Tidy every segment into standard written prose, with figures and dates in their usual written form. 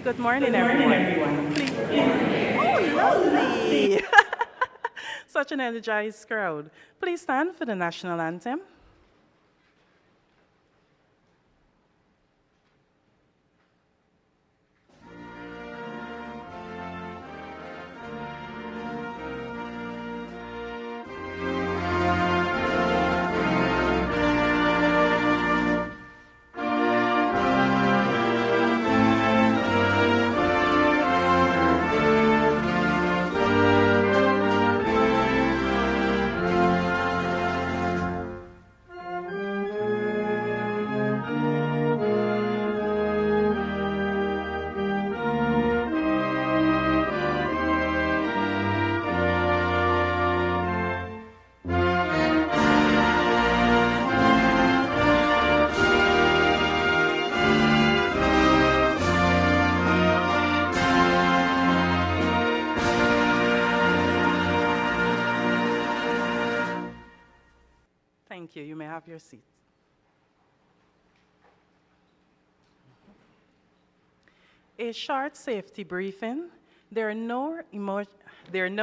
Good morning, everyone. Please. Oh, lovely. Such an energized crowd. Please stand for the national anthem. Thank you. You may have your seat. A short safety briefing. There are no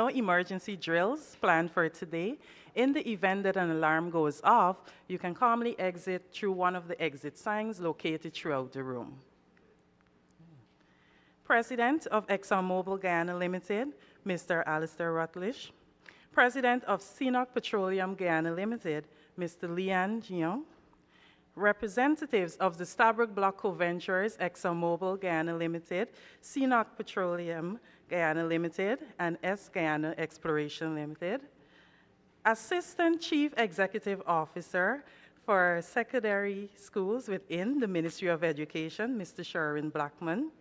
emergency drills planned for today. In the event that an alarm goes off, you can calmly exit through one of the exit signs located throughout the room. President of ExxonMobil Guyana Limited, Mr. Alistair Rutledge. President of CNOOC Petroleum Guyana Limited, Mr. Lian Jiang. Representatives of the Stabroek Block Co-Ventures, ExxonMobil Guyana Limited, CNOOC Petroleum Guyana Limited, and S Guyana Exploration Limited. Assistant Chief Executive Officer for Secondary Schools within the Ministry of Education, Mr. Sherwin Blackman.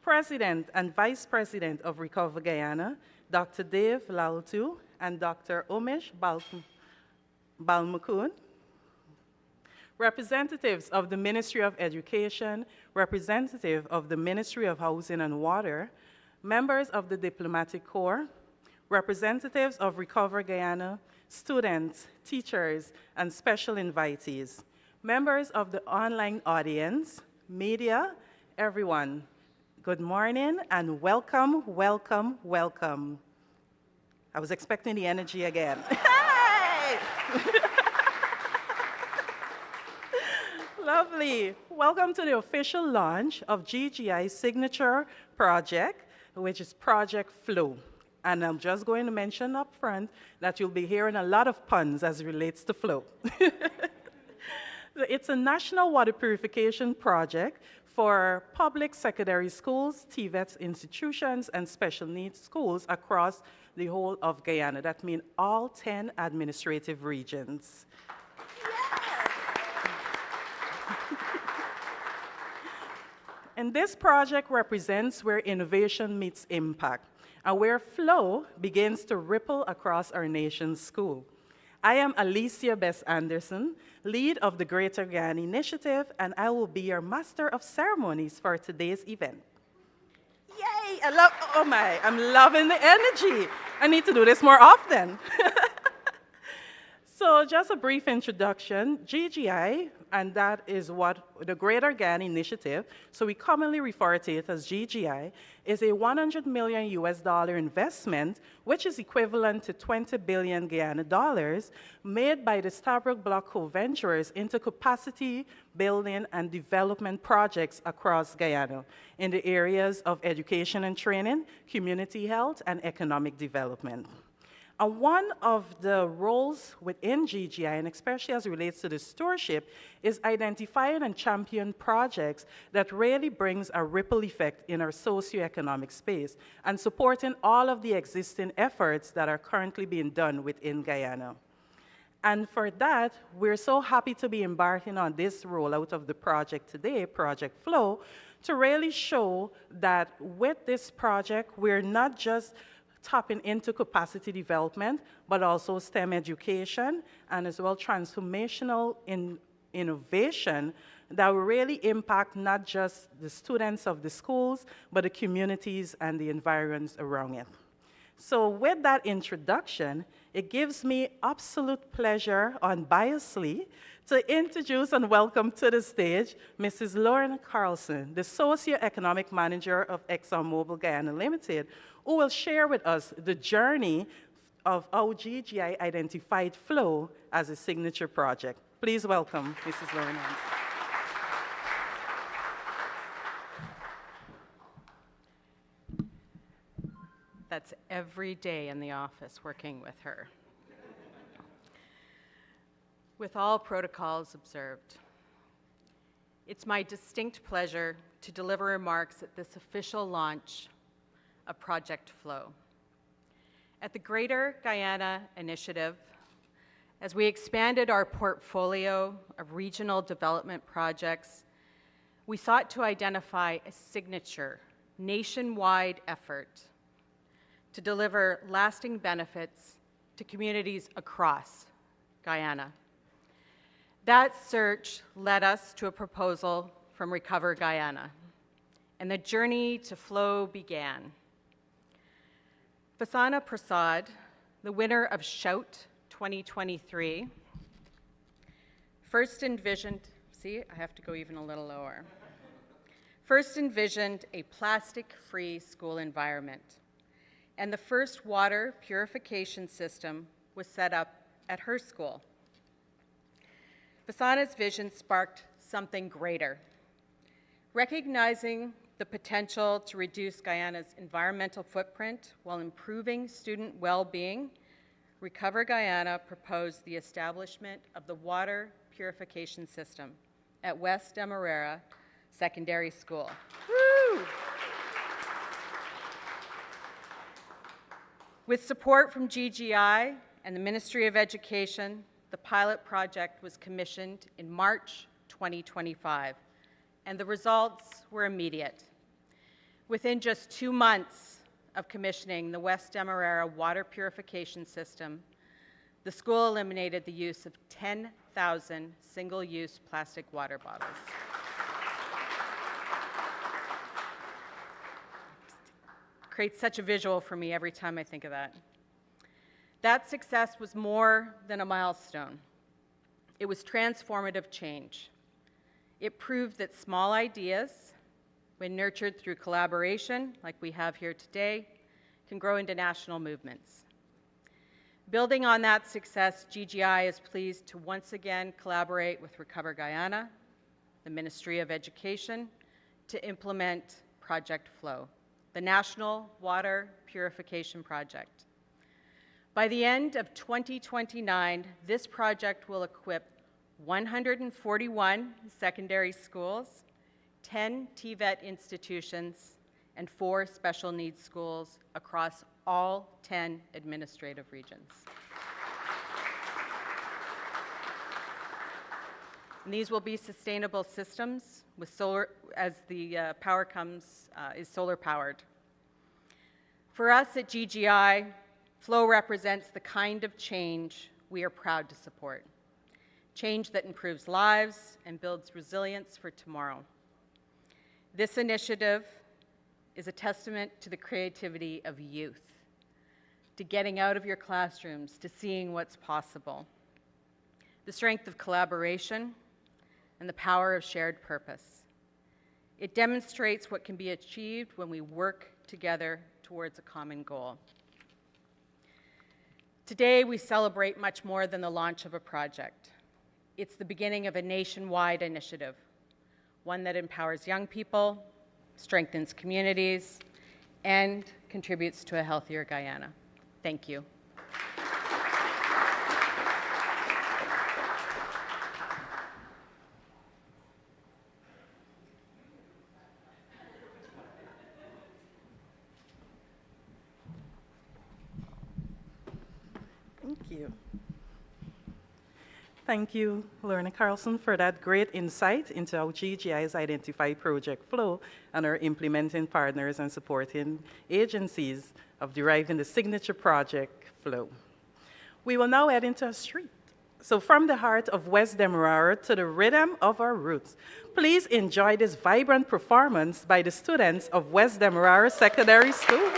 President and Vice President of Recover Guyana, Dr. Dave Laltu and Dr. Umesh Balmukun. Representatives of the Ministry of Education, representative of the Ministry of Housing and Water, members of the Diplomatic Corps, representatives of Recover Guyana, students, teachers, and special invitees, members of the online audience, media, everyone. Good morning and welcome, welcome, welcome. I was expecting the energy again. Hey! Lovely. Welcome to the official launch of GGI's signature project, which is Project Flow. And I'm just going to mention up front that you'll be hearing a lot of puns as it relates to flow. It's a national water purification project for public secondary schools, TVET institutions, and special needs schools across the whole of Guyana. That means all 10 administrative regions. And this project represents where innovation meets impact and where flow begins to ripple across our nation's school. I am Alicia Bess Anderson, lead of the Greater Guyana Initiative, and I will be your master of ceremonies for today's event. Yay! I'm loving the energy. I need to do this more often. So just a brief introduction, GGI, and that is what the Greater Guyana Initiative, so we commonly refer to it as GGI, is a $100 million investment, which is equivalent to 20 billion Guyana dollars, made by the Stabroek Block Co-Ventures into capacity building and development projects across Guyana in the areas of education and training, community health, and economic development. And one of the roles within GGI, and especially as it relates to the stewardship, is identifying and champion projects that really brings a ripple effect in our socioeconomic space and supporting all of the existing efforts that are currently being done within Guyana. And for that, we're so happy to be embarking on this rollout of the project today, Project Flow, to really show that with this project, we're not just tapping into capacity development, but also STEM education, and as well transformational innovation that will really impact not just the students of the schools, but the communities and the environs around it. So with that introduction, it gives me absolute pleasure unbiasedly to introduce and welcome to the stage Mrs. Lauren Carlson, the Socioeconomic Manager of ExxonMobil Guyana Limited, who will share with us the journey of how GGI identified flow as a signature project. Please welcome Mrs. Lauren Carlson. That's every day in the office working with her. With all protocols observed, it's my distinct pleasure to deliver remarks at this official launch of Project Flow. At the Greater Guyana Initiative, as we expanded our portfolio of regional development projects, we sought to identify a signature, nationwide effort to deliver lasting benefits to communities across Guyana. That search led us to a proposal from Recover Guyana, and the journey to flow began. Vasana Prasad, the winner of Shout 2023, first envisioned, see, I have to go even a little lower, first envisioned a plastic-free school environment, and the first water purification system was set up at her school. Vasana's vision sparked something greater. Recognizing the potential to reduce Guyana's environmental footprint while improving student well-being, Recover Guyana proposed the establishment of the water purification system at West Demerara Secondary School. Woo! With support from GGI and the Ministry of Education, the pilot project was commissioned in March 2025, and the results were immediate. Within just 2 months of commissioning the West Demerara water purification system, the school eliminated the use of 10,000 single-use plastic water bottles. Creates such a visual for me every time I think of that. That success was more than a milestone. It was transformative change. It proved that small ideas, when nurtured through collaboration, like we have here today, can grow into national movements. Building on that success, GGI is pleased to once again collaborate with Recover Guyana, the Ministry of Education, to implement Project Flow, the National Water Purification Project. By the end of 2029, this project will equip 141 secondary schools, 10 TVET institutions, and 4 special needs schools across all 10 administrative regions. And these will be sustainable systems with solar, as the power comes, is solar powered. For us at GGI, Flow represents the kind of change we are proud to support. Change that improves lives and builds resilience for tomorrow. This initiative is a testament to the creativity of youth, to getting out of your classrooms, to seeing what's possible, the strength of collaboration, and the power of shared purpose. It demonstrates what can be achieved when we work together towards a common goal. Today, we celebrate much more than the launch of a project. It's the beginning of a nationwide initiative, one that empowers young people, strengthens communities, and contributes to a healthier Guyana. Thank you. Thank you. Thank you, Lorna Carlson, for that great insight into how GGI has identified Project Flow and our implementing partners and supporting agencies of deriving the signature project Flow. We will now head into a street. So from the heart of West Demerara to the rhythm of our roots, please enjoy this vibrant performance by the students of West Demerara Secondary School.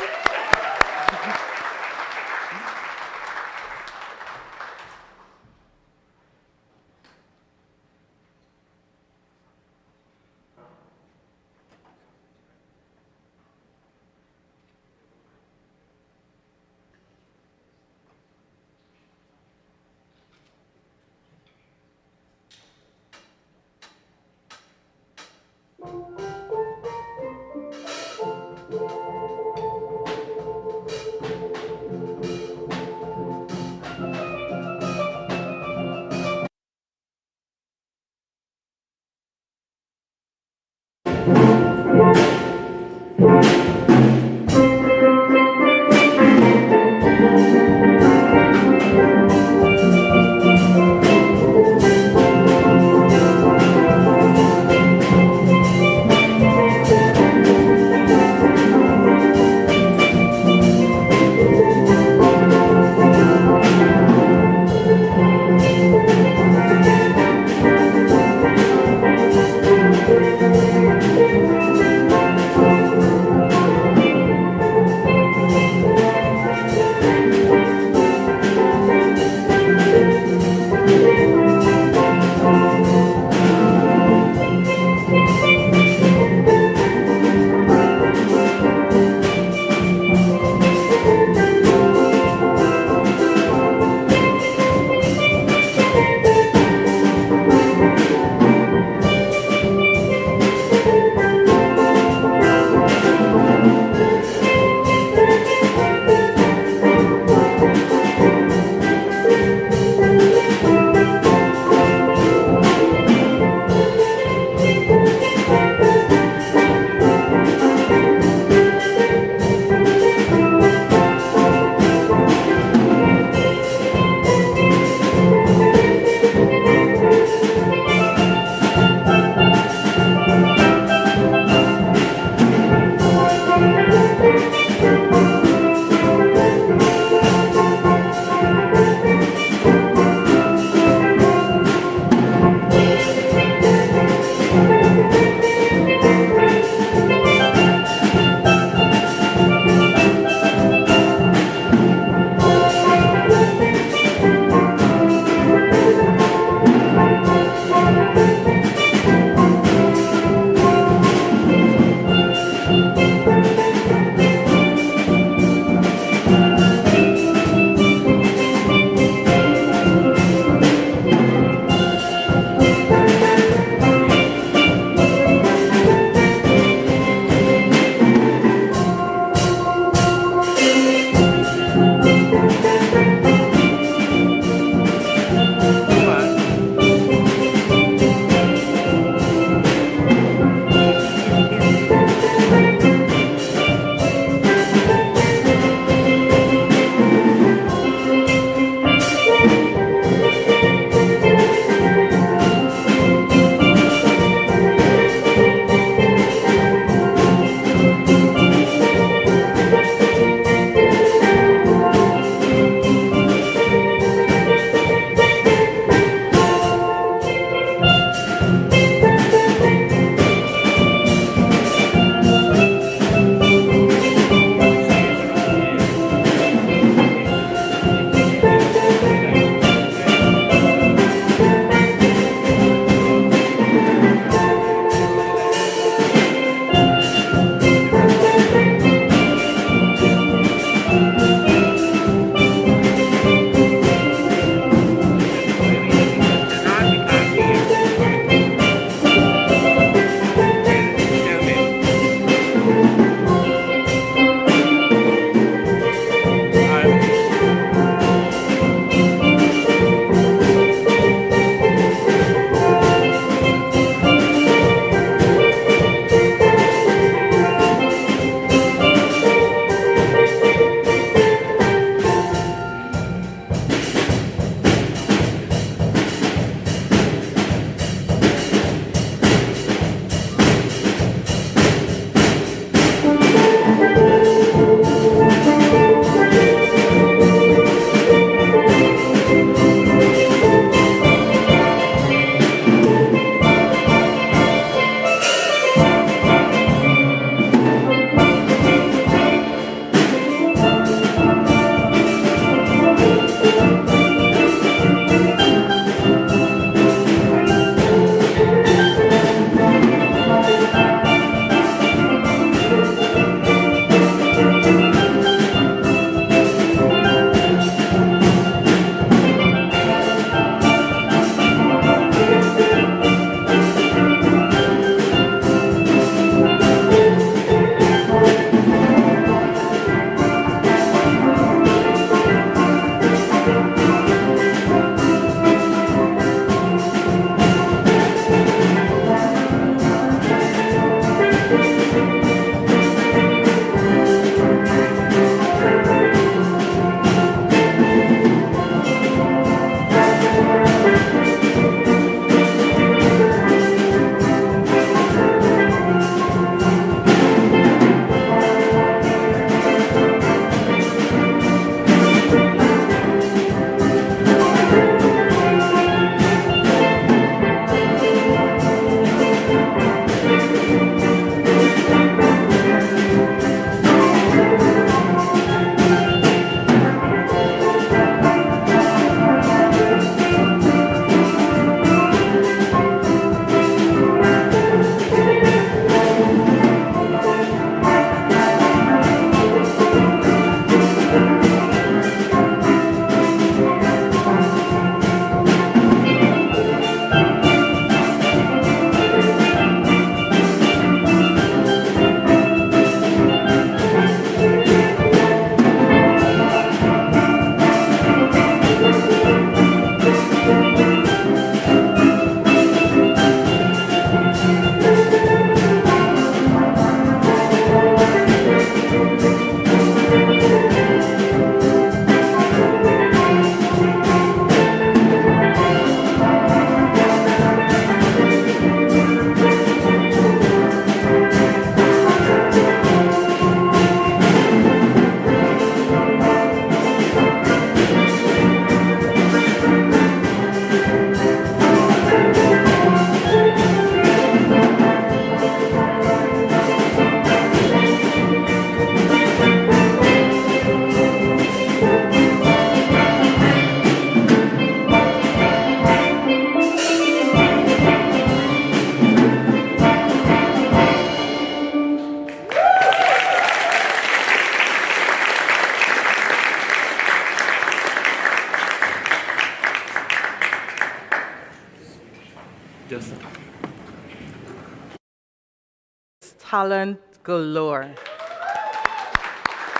talent galore.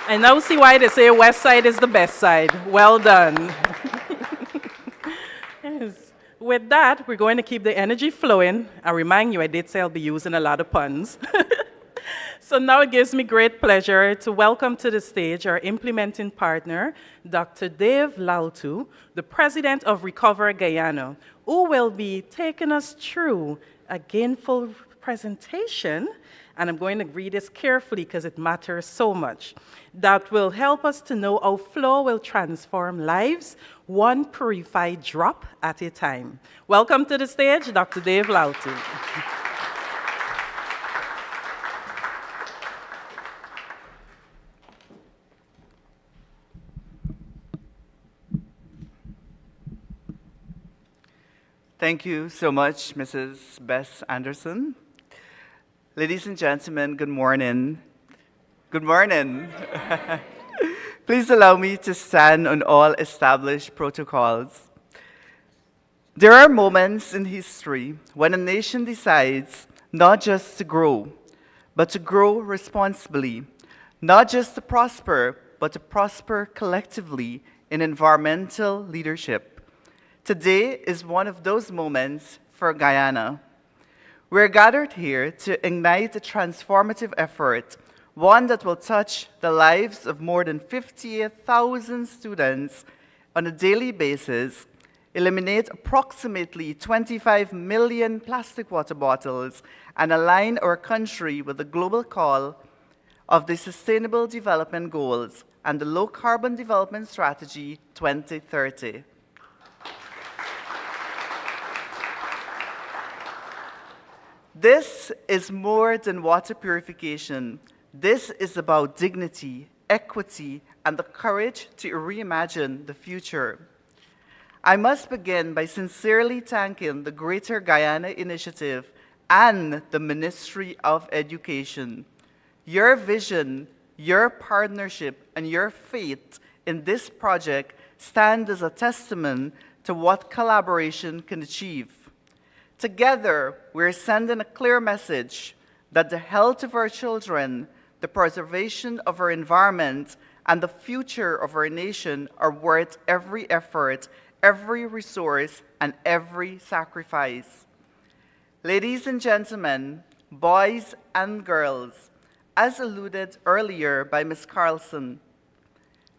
I now see why they say West Side is the best side. Well done. Yes. With that, we're going to keep the energy flowing. I remind you, I did say I'll be using a lot of puns. So now it gives me great pleasure to welcome to the stage our implementing partner, Dr. Dave Laltu, the president of Recover Guyana, who will be taking us through a gainful presentation, and I'm going to read this carefully because it matters so much, that will help us to know how flow will transform lives, one purified drop at a time. Welcome to the stage, Dr. Dave Laltu. Thank you so much, Mrs. Bess Anderson. Ladies and gentlemen, good morning. Good morning. Please allow me to stand on all established protocols. There are moments in history when a nation decides not just to grow, but to grow responsibly, not just to prosper, but to prosper collectively in environmental leadership. Today is one of those moments for Guyana. We're gathered here to ignite a transformative effort, one that will touch the lives of more than 58,000 students on a daily basis, eliminate approximately 25 million plastic water bottles, and align our country with the global call of the Sustainable Development Goals and the Low Carbon Development Strategy 2030. This is more than water purification. This is about dignity, equity, and the courage to reimagine the future. I must begin by sincerely thanking the Greater Guyana Initiative and the Ministry of Education. Your vision, your partnership, and your faith in this project stand as a testament to what collaboration can achieve. Together, we're sending a clear message that the health of our children, the preservation of our environment, and the future of our nation are worth every effort, every resource, and every sacrifice. Ladies and gentlemen, boys and girls, as alluded earlier by Ms. Carlson,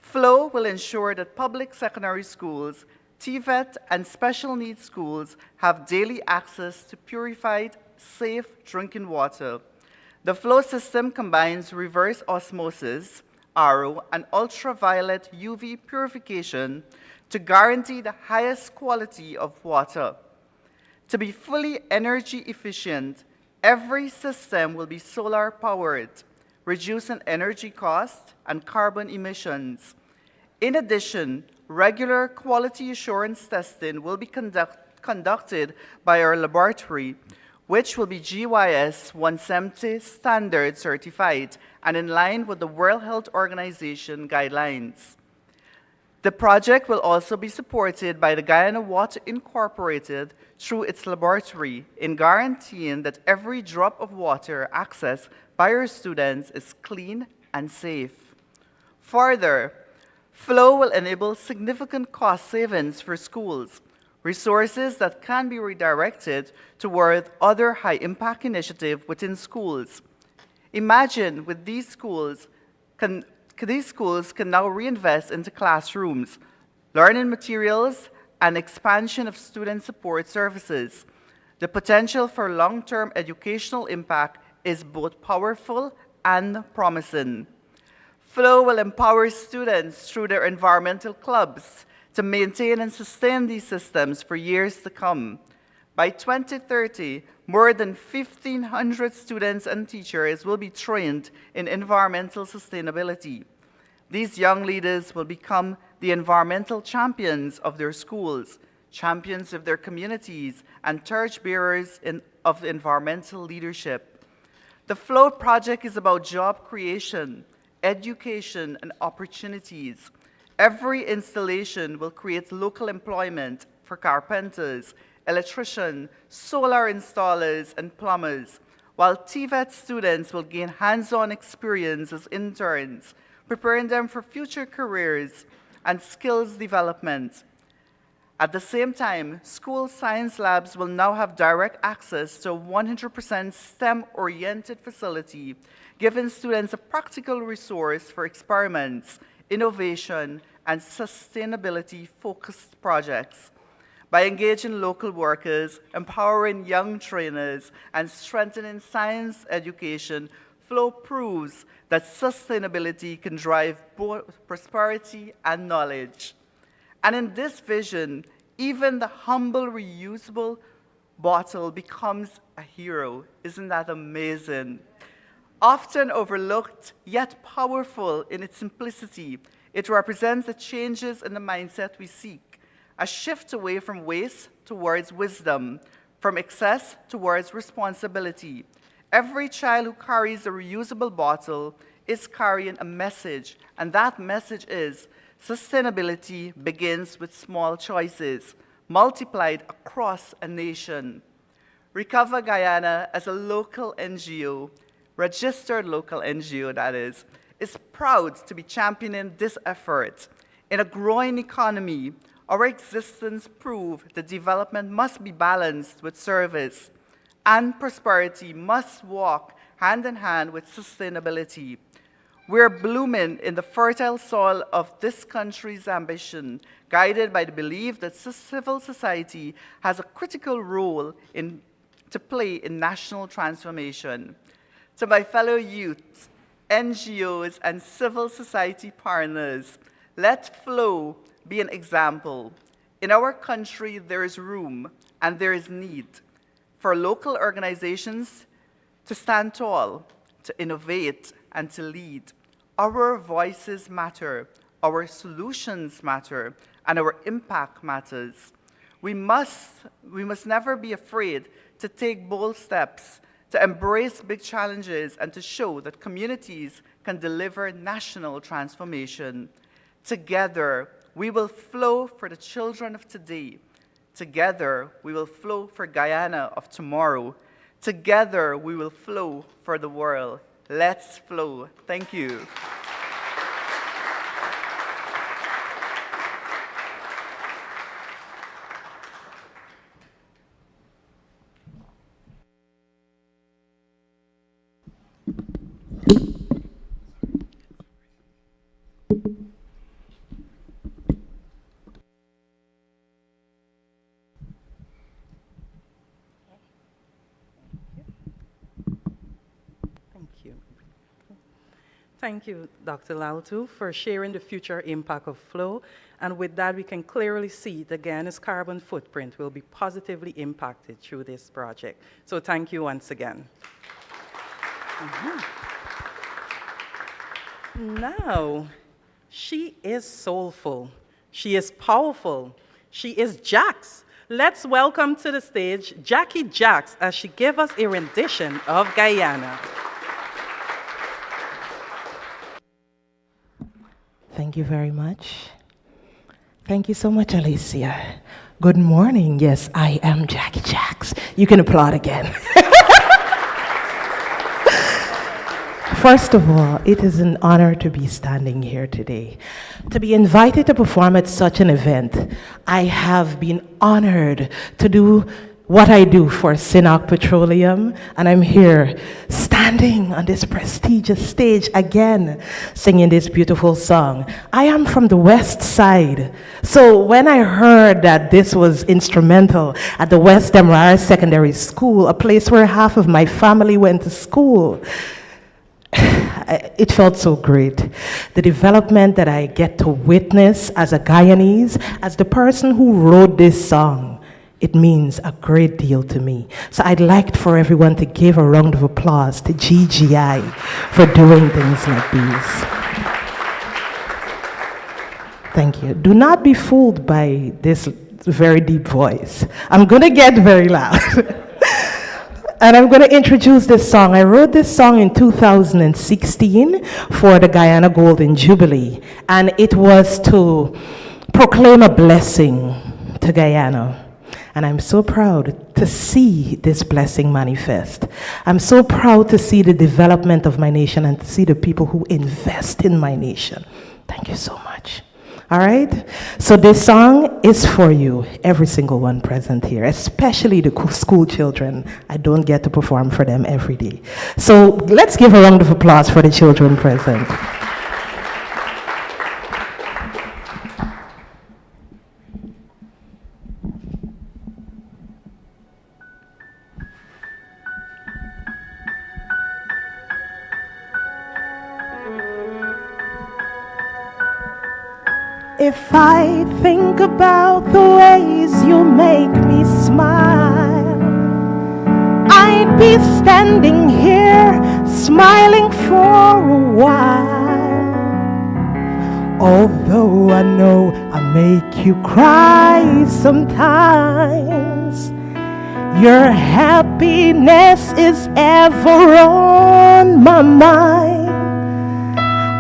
FLOW will ensure that public secondary schools, TVET, and special needs schools have daily access to purified, safe drinking water. The FLOW system combines reverse osmosis, RO, and ultraviolet UV purification to guarantee the highest quality of water. To be fully energy efficient, every system will be solar powered, reducing energy costs and carbon emissions. In addition, regular quality assurance testing will be conducted by our laboratory, which will be GYS 170 standard certified and in line with the World Health Organization guidelines. The project will also be supported by the Guyana Water Incorporated through its laboratory in guaranteeing that every drop of water accessed by our students is clean and safe. Further, FLOW will enable significant cost savings for schools, resources that can be redirected toward other high-impact initiatives within schools. Imagine with these schools can now reinvest into classrooms, learning materials, and expansion of student support services. The potential for long-term educational impact is both powerful and promising. FLOW will empower students through their environmental clubs to maintain and sustain these systems for years to come. By 2030, more than 1,500 students and teachers will be trained in environmental sustainability. These young leaders will become the environmental champions of their schools, champions of their communities, and torchbearers of environmental leadership. The FLOW project is about job creation, education, and opportunities. Every installation will create local employment for carpenters, electricians, solar installers, and plumbers, while TVET students will gain hands-on experience as interns, preparing them for future careers and skills development. At the same time, school science labs will now have direct access to a 100% STEM-oriented facility, giving students a practical resource for experiments, innovation, and sustainability-focused projects. By engaging local workers, empowering young trainers, and strengthening science education, Flow proves that sustainability can drive both prosperity and knowledge. And in this vision, even the humble reusable bottle becomes a hero. Isn't that amazing? Often overlooked, yet powerful in its simplicity, it represents the changes in the mindset we seek, a shift away from waste towards wisdom, from excess towards responsibility. Every child who carries a reusable bottle is carrying a message, and that message is sustainability begins with small choices, multiplied across a nation. Recover Guyana, as a local NGO, registered local NGO that is proud to be championing this effort. In a growing economy, our existence proves that development must be balanced with service, and prosperity must walk hand in hand with sustainability. We're blooming in the fertile soil of this country's ambition, guided by the belief that civil society has a critical role to play in national transformation. To my fellow youths, NGOs, and civil society partners, let Flow be an example. In our country, there is room and there is need for local organizations to stand tall, to innovate, and to lead. Our voices matter, our solutions matter, and our impact matters. We must never be afraid to take bold steps, to embrace big challenges, and to show that communities can deliver national transformation. Together, we will flow for the children of today. Together, we will flow for Guyana of tomorrow. Together, we will flow for the world. Let's flow. Thank you. Thank you, Dr. Laltu, for sharing the future impact of Flow. And with that, we can clearly see that Guyana's carbon footprint will be positively impacted through this project. So thank you once again. Now, she is soulful. She is powerful. She is Jax. Let's welcome to the stage Jackie Jax as she gives us a rendition of Guyana. Thank you very much. Thank you so much, Alicia. Good morning. Yes, I am Jackie Jax. You can applaud again. First of all, it is an honor to be standing here today. To be invited to perform at such an event, I have been honored to do what I do for Sinnock Petroleum, and I'm here standing on this prestigious stage again, singing this beautiful song. I am from the West Side, so when I heard that this was instrumental at the West Demerara Secondary School, a place where half of my family went to school, it felt so great. The development that I get to witness as a Guyanese, as the person who wrote this song, it means a great deal to me. So I'd like for everyone to give a round of applause to GGI for doing things like these. Thank you. Do not be fooled by this very deep voice. I'm going to get very loud. And I'm going to introduce this song. I wrote this song in 2016 for the Guyana Golden Jubilee, and it was to proclaim a blessing to Guyana. And I'm so proud to see this blessing manifest. I'm so proud to see the development of my nation and to see the people who invest in my nation. Thank you so much. All right? So this song is for you, every single one present here, especially the school children. I don't get to perform for them every day. So let's give a round of applause for the children present. If I think about the ways you make me smile, I'd be standing here smiling for a while. Although I know I make you cry sometimes, your happiness is ever on my mind.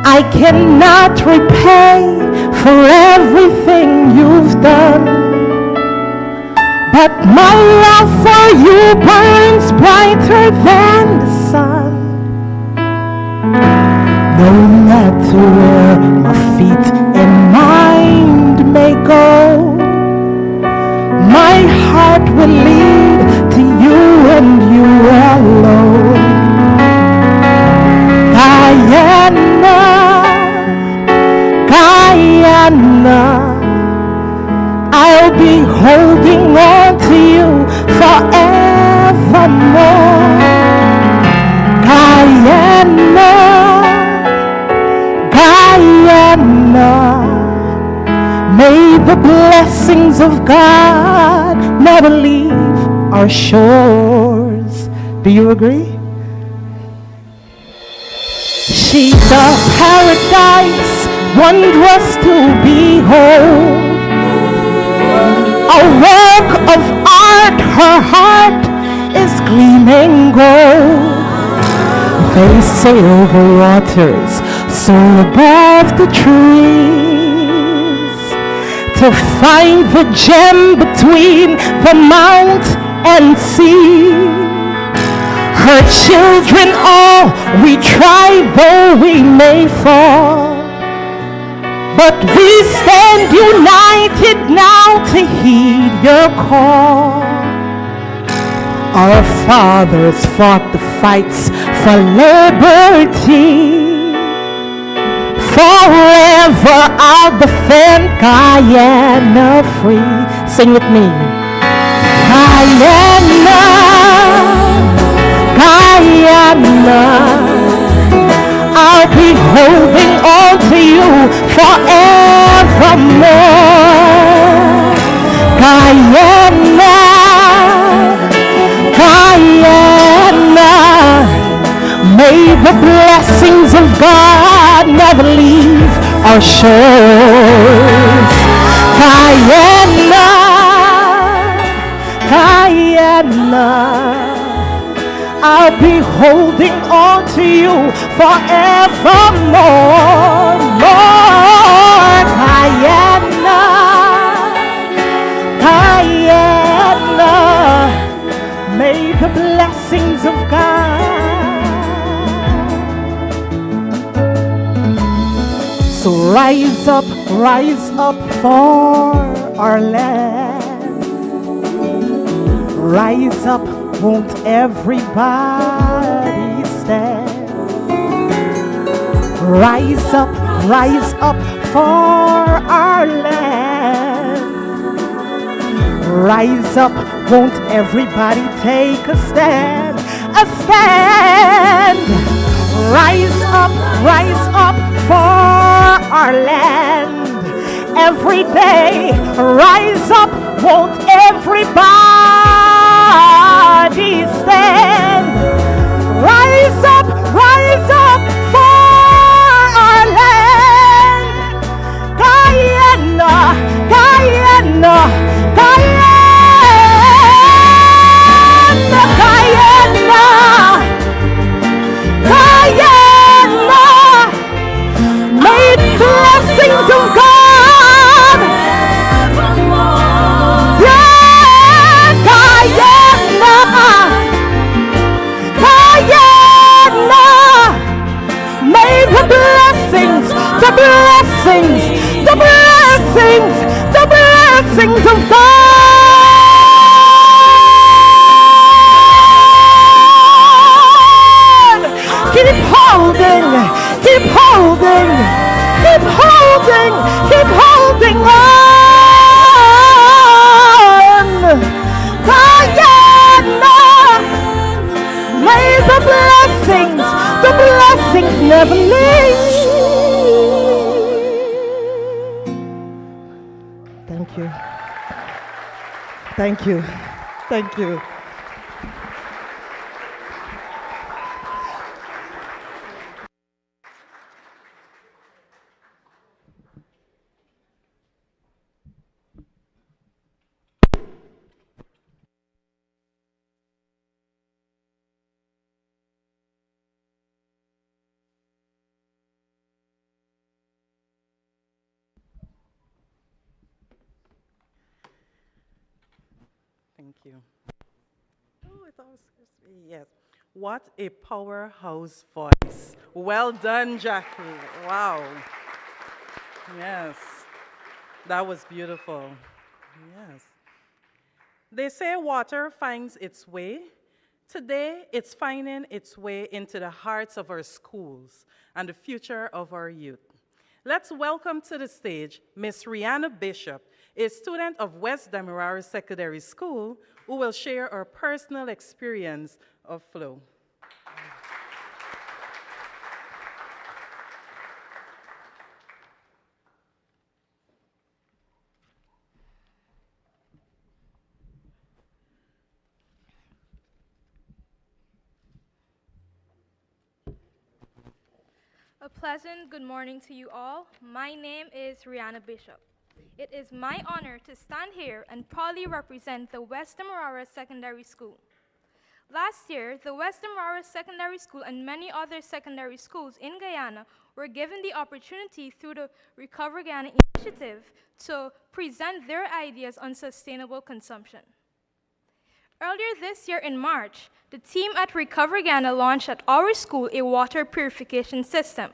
I cannot repay for everything you've done, but my love for you burns brighter than the sun. No matter where my feet and mind may go, my heart will lead to you and you alone. Guyana, I'll be holding on to you forevermore. Guyana, may the blessings of God never leave our shores. Do you agree? She's a paradise, wondrous to behold. A work of art, her heart is gleaming gold. They sail the waters, soar above the trees, to find the gem between the mount and sea. Her children all, we try though we may fall, but we stand united now to heed your call. Our fathers fought the fights for liberty. Forever I'll defend Guyana free. Sing with me. Guyana, I'll be holding on to you forevermore. Guyana, may the blessings of God never leave our shores. Guyana, I'll be holding on to you forevermore. Lord, Guyana, may the blessings of God. So rise up for our land. Rise up, won't everybody stand? Rise up for our land. Rise up, won't everybody take a stand? A stand! Rise up for our land. Every day, rise up, won't everybody stand? Rise up for our land. Guyana, may the blessings of God. Yeah. the blessings, the blessings, the blessings of God. Keep holding, keep holding, keep holding, keep holding on. Guyana, may the blessings never leave. Thank you. Thank you. Thank you. Thank you. Oh, I thought it was supposed to be, yes. What a powerhouse voice. Well done, Jackie. Wow. Yes. That was beautiful. Yes. They say water finds its way. Today, it's finding its way into the hearts of our schools and the future of our youth. Let's welcome to the stage Miss Rihanna Bishop, a student of West Demerara Secondary School, who will share her personal experience of flow. A pleasant good morning to you all. My name is Rihanna Bishop. It is my honor to stand here and proudly represent the West Demerara Secondary School. Last year, the West Demerara Secondary School and many other secondary schools in Guyana were given the opportunity through the Recover Guyana initiative to present their ideas on sustainable consumption. Earlier this year in March, the team at Recover Guyana launched at our school a water purification system,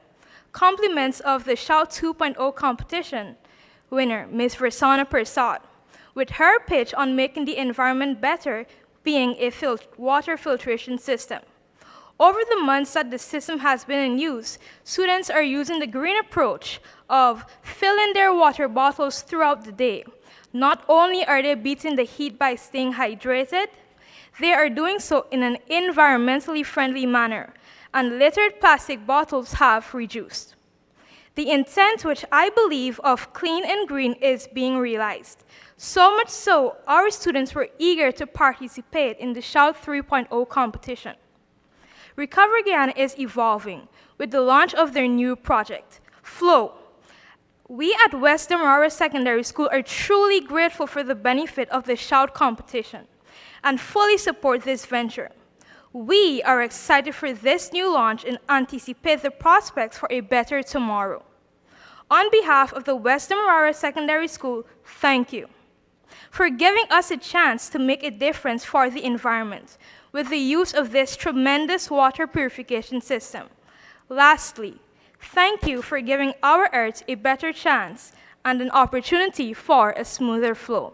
compliments of the Shout 2.0 competition winner, Ms. Versana Persad, with her pitch on making the environment better being a water filtration system. Over the months that the system has been in use, students are using the green approach of filling their water bottles throughout the day. Not only are they beating the heat by staying hydrated, they are doing so in an environmentally friendly manner, and littered plastic bottles have reduced. The intent, which I believe of clean and green, is being realized. So much so, our students were eager to participate in the Shout 3.0 competition. Recover Guyana is evolving with the launch of their new project, Flow. We at West Demerara Secondary School are truly grateful for the benefit of the Shout competition and fully support this venture. We are excited for this new launch and anticipate the prospects for a better tomorrow. On behalf of the West Demerara Secondary School, thank you for giving us a chance to make a difference for the environment with the use of this tremendous water purification system. Lastly, thank you for giving our Earth a better chance and an opportunity for a smoother flow.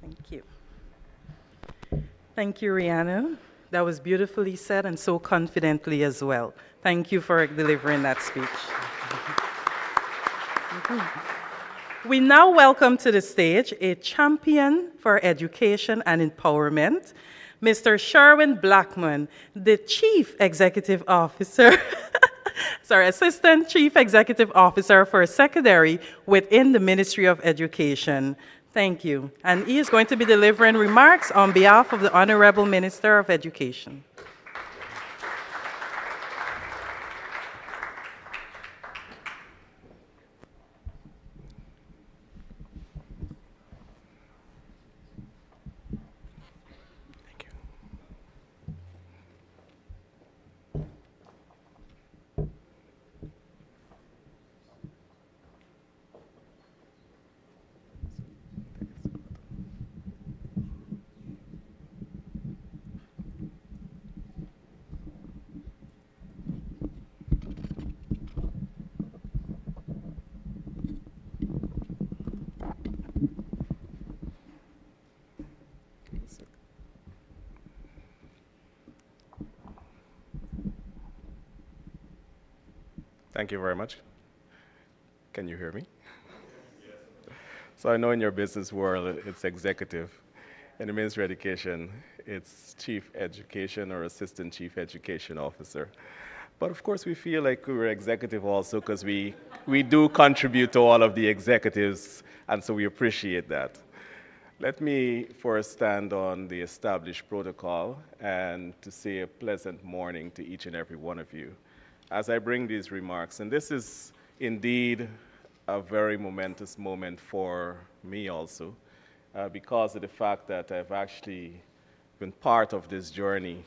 Thank you. Thank you, Rihanna. That was beautifully said and so confidently as well. Thank you for delivering that speech. We now welcome to the stage a champion for education and empowerment, Mr. Sherwin Blackman, the Chief Executive Officer, Assistant Chief Executive Officer for Secondary within the Ministry of Education. Thank you. And he is going to be delivering remarks on behalf of the Honorable Minister of Education. Thank you very much. Can you hear me? So I know in your business world, it's executive. In the Ministry of Education, it's Chief Education or Assistant Chief Education Officer. But of course, we feel like we're executive also because we do contribute to all of the executives, and so we appreciate that. Let me first stand on the established protocol and to say a pleasant morning to each and every one of you as I bring these remarks. And this is indeed a very momentous moment for me also, because of the fact that I've actually been part of this journey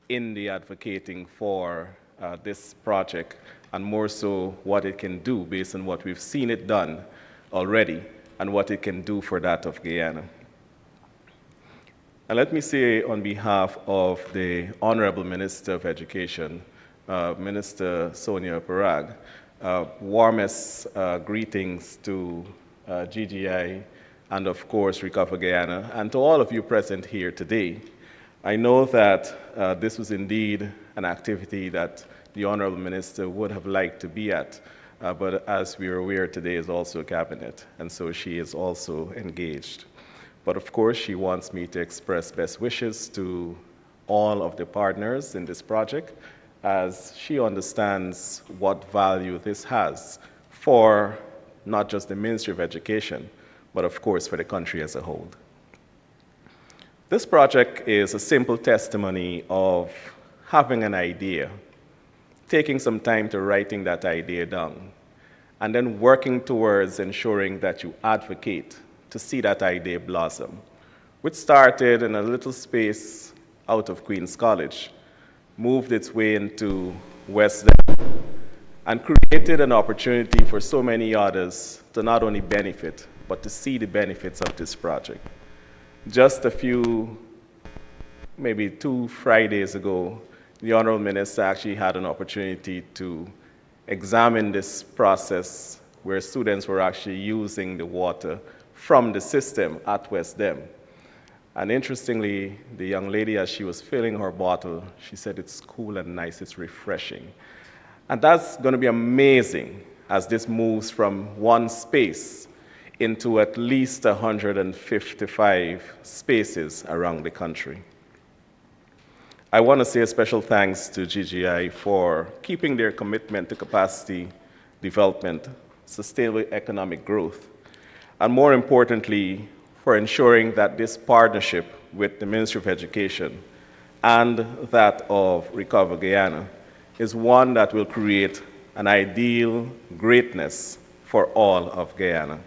in the advocating for this project, and more so what it can do based on what we've seen it done already and what it can do for that of Guyana. And let me say on behalf of the Honorable Minister of Education, Minister Sonia Parag, warmest greetings to GGI and of course Recover Guyana, and to all of you present here today. I know that this was indeed an activity that the Honorable Minister would have liked to be at, but as we are aware, today is also a cabinet, and so she is also engaged. But of course, she wants me to express best wishes to all of the partners in this project, as she understands what value this has for not just the Ministry of Education, but of course for the country as a whole. This project is a simple testimony of having an idea, taking some time to writing that idea down, and then working towards ensuring that you advocate to see that idea blossom, which started in a little space out of Queen's College, moved its way into West End, and created an opportunity for so many others to not only benefit, but to see the benefits of this project. Just a few, maybe 2 Fridays ago, the Honorable Minister actually had an opportunity to examine this process where students were actually using the water from the system at West Dem. And interestingly, the young lady, as she was filling her bottle, she said, "It's cool and nice, it's refreshing." And that's going to be amazing as this moves from one space into at least 155 spaces around the country. I want to say a special thanks to GGI for keeping their commitment to capacity development, sustainable economic growth, and more importantly, for ensuring that this partnership with the Ministry of Education and that of Recover Guyana is one that will create an ideal greatness for all of Guyana.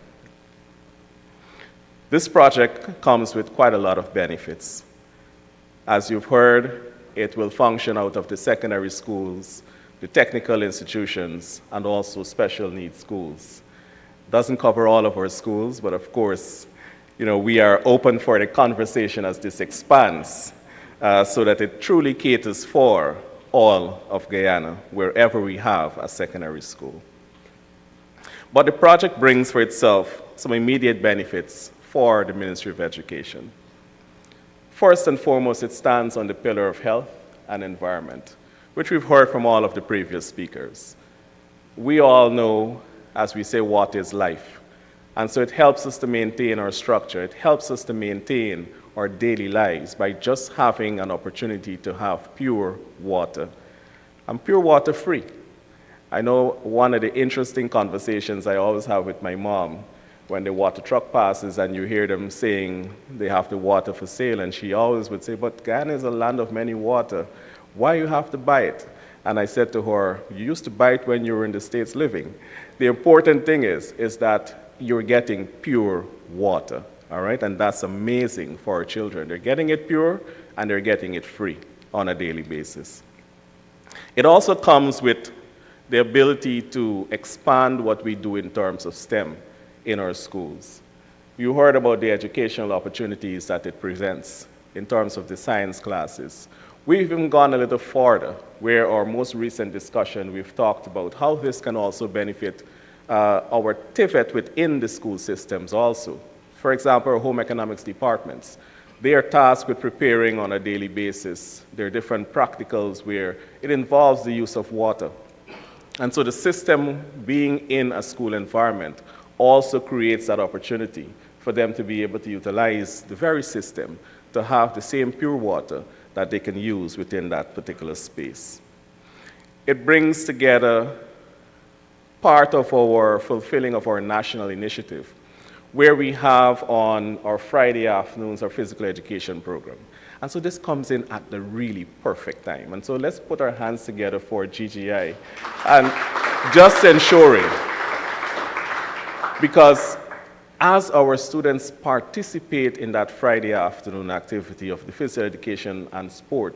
This project comes with quite a lot of benefits. As you've heard, it will function out of the secondary schools, the technical institutions, and also special needs schools. Doesn't cover all of our schools, but of course, we are open for the conversation as this expands, so that it truly caters for all of Guyana, wherever we have a secondary school. But the project brings for itself some immediate benefits for the Ministry of Education. First and foremost, it stands on the pillar of health and environment, which we've heard from all of the previous speakers. We all know, as we say, water is life. And so it helps us to maintain our structure. It helps us to maintain our daily lives by just having an opportunity to have pure water, and pure water free. I know one of the interesting conversations I always have with my mom when the water truck passes and you hear them saying they have the water for sale, and she always would say, "But Guyana is a land of many water. Why you have to buy it?" And I said to her, "You used to buy it when you were in the States living. The important thing is that you're getting pure water, all right? And that's amazing for our children. They're getting it pure and they're getting it free on a daily basis." It also comes with the ability to expand what we do in terms of STEM in our schools. You heard about the educational opportunities that it presents in terms of the science classes. We've even gone a little further, where our most recent discussion, we've talked about how this can also benefit our TVET within the school systems also. For example, our home economics departments. They are tasked with preparing on a daily basis. There are different practicals where it involves the use of water. And so the system being in a school environment also creates that opportunity for them to be able to utilize the very system to have the same pure water that they can use within that particular space. It brings together part of our fulfilling of our national initiative, where we have on our Friday afternoons our physical education program. And so this comes in at the really perfect time. And so let's put our hands together for GGI and just ensuring, because as our students participate in that Friday afternoon activity of the physical education and sport,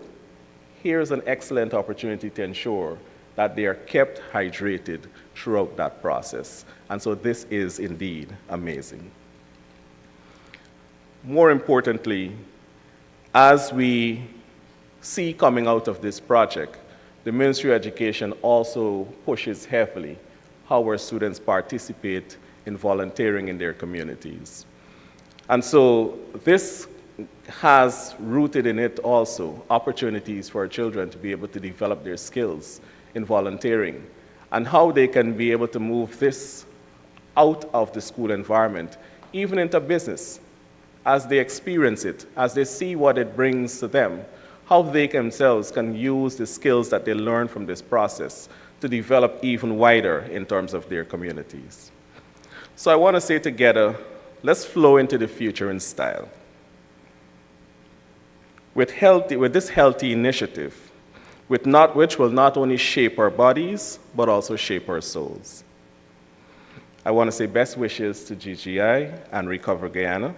here's an excellent opportunity to ensure that they are kept hydrated throughout that process. And so this is indeed amazing. More importantly, as we see coming out of this project, the Ministry of Education also pushes heavily how our students participate in volunteering in their communities. And so this has rooted in it also opportunities for our children to be able to develop their skills in volunteering and how they can be able to move this out of the school environment, even into business, as they experience it, as they see what it brings to them, how they themselves can use the skills that they learn from this process to develop even wider in terms of their communities. So I want to say together, let's flow into the future in style. With this healthy initiative, which will not only shape our bodies, but also shape our souls. I want to say best wishes to GGI and Recover Guyana,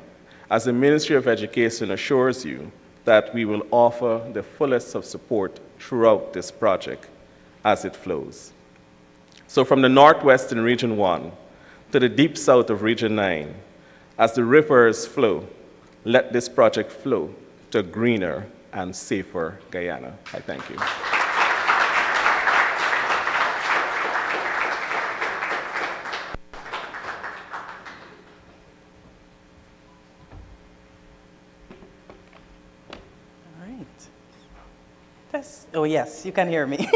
as the Ministry of Education assures you that we will offer the fullest of support throughout this project as it flows. So from the Northwest in Region 1 to the deep south of Region 9, as the rivers flow, let this project flow to a greener and safer Guyana. I thank you. Oh, yes, you can hear me.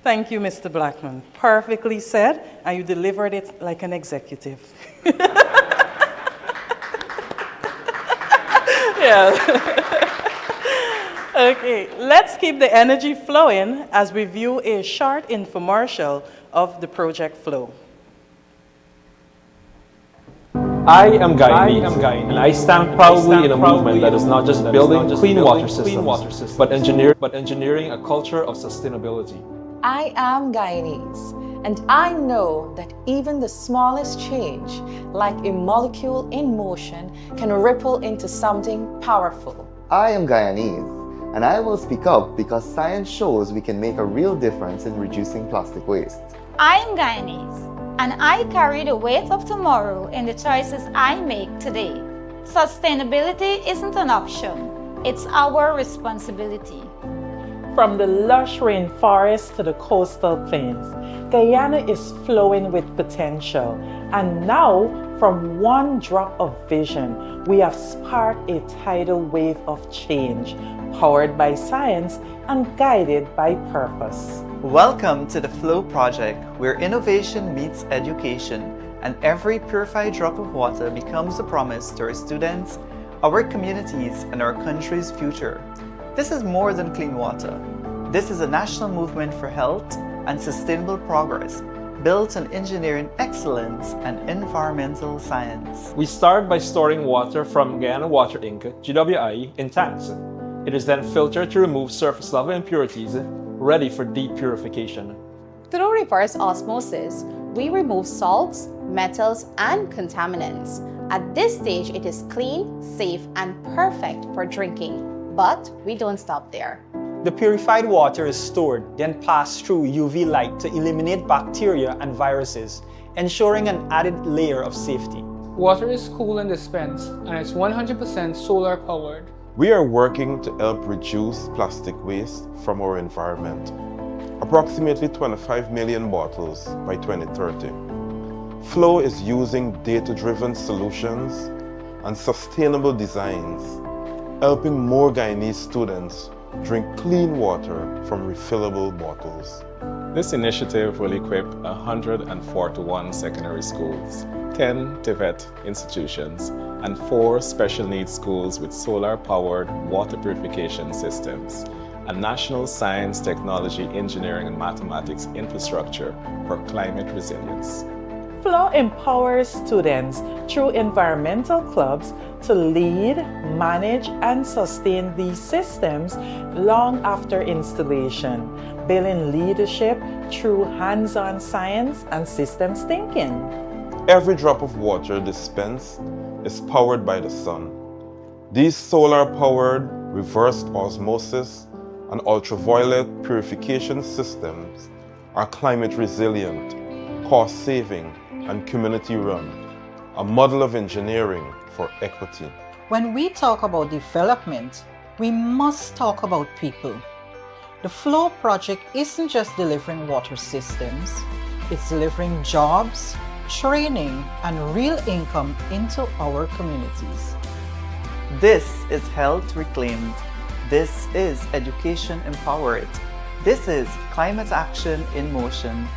Thank you, Mr. Blackman. Perfectly said, and you delivered it like an executive. Yeah. Okay, let's keep the energy flowing as we view a short infomercial of the project flow. I am Guyanese, and I stand proudly in a movement that is not just building clean water systems, but engineering a culture of sustainability. I am Guyanese, and I know that even the smallest change, like a molecule in motion, can ripple into something powerful. I am Guyanese, and I will speak up because science shows we can make a real difference in reducing plastic waste. I am Guyanese, and I carry the weight of tomorrow in the choices I make today. Sustainability isn't an option, it's our responsibility. From the lush rainforest to the coastal plains, Guyana is flowing with potential. And now, from one drop of vision, we have sparked a tidal wave of change, powered by science and guided by purpose. Welcome to the Flow Project, where innovation meets education, and every purified drop of water becomes a promise to our students, our communities, and our country's future. This is more than clean water. This is a national movement for health and sustainable progress, built on engineering excellence and environmental science. We start by storing water from Guyana Water Inc., GWI, in tanks. It is then filtered to remove surface level impurities, ready for deep purification. Through reverse osmosis, we remove salts, metals, and contaminants. At this stage, it is clean, safe, and perfect for drinking. But we don't stop there. The purified water is stored, then passed through UV light to eliminate bacteria and viruses, ensuring an added layer of safety. Water is cooled and dispensed, and it's 100% solar powered. We are working to help reduce plastic waste from our environment. Approximately 25 million bottles by 2030. Flow is using data-driven solutions and sustainable designs, helping more Guyanese students drink clean water from refillable bottles. This initiative will equip 141 secondary schools, 10 TVET institutions, and 4 special needs schools with solar-powered water purification systems, a national science, technology, engineering, and mathematics infrastructure for climate resilience. FLOW empowers students through environmental clubs to lead, manage, and sustain these systems long after installation, building leadership through hands-on science and systems thinking. Every drop of water dispensed is powered by the sun. These solar-powered reverse osmosis and ultraviolet purification systems are climate resilient, cost-saving, and community-run, a model of engineering for equity. When we talk about development, we must talk about people. The FLOW project isn't just delivering water systems, it's delivering jobs, training, and real income into our communities. This is health reclaimed. This is education empowered. This is climate action in motion.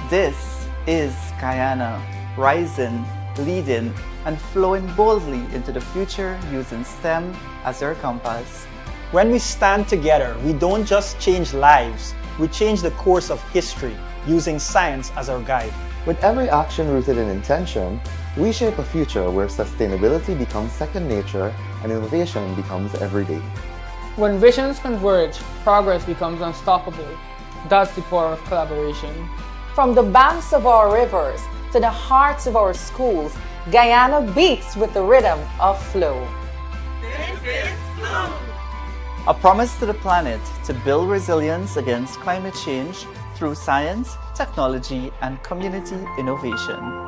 This is Guyana, rising, leading, and flowing boldly into the future using STEM as our compass. When we stand together, we don't just change lives, we change the course of history using science as our guide. With every action rooted in intention, we shape a future where sustainability becomes second nature and innovation becomes everyday. When visions converge, progress becomes unstoppable. That's the power of collaboration. From the banks of our rivers to the hearts of our schools, Guyana beats with the rhythm of FLOW. This is FLOW. A promise to the planet to build resilience against climate change through science, technology, and community innovation.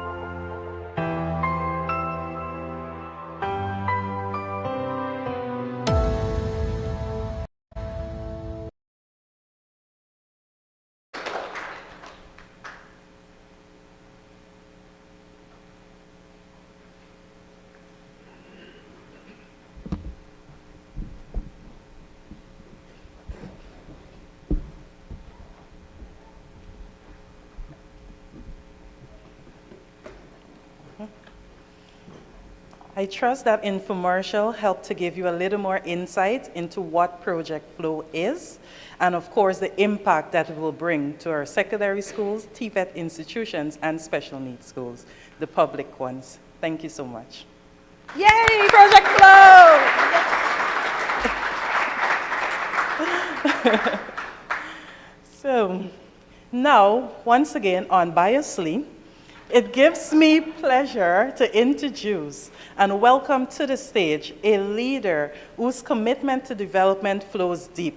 I trust that infomercial helped to give you a little more insight into what Project FLOW is, and of course the impact that it will bring to our secondary schools, TVET institutions, and special needs schools, the public ones. Thank you so much. Yay, Project FLOW! So now, once again, unbiasedly, it gives me pleasure to introduce and welcome to the stage a leader whose commitment to development flows deep,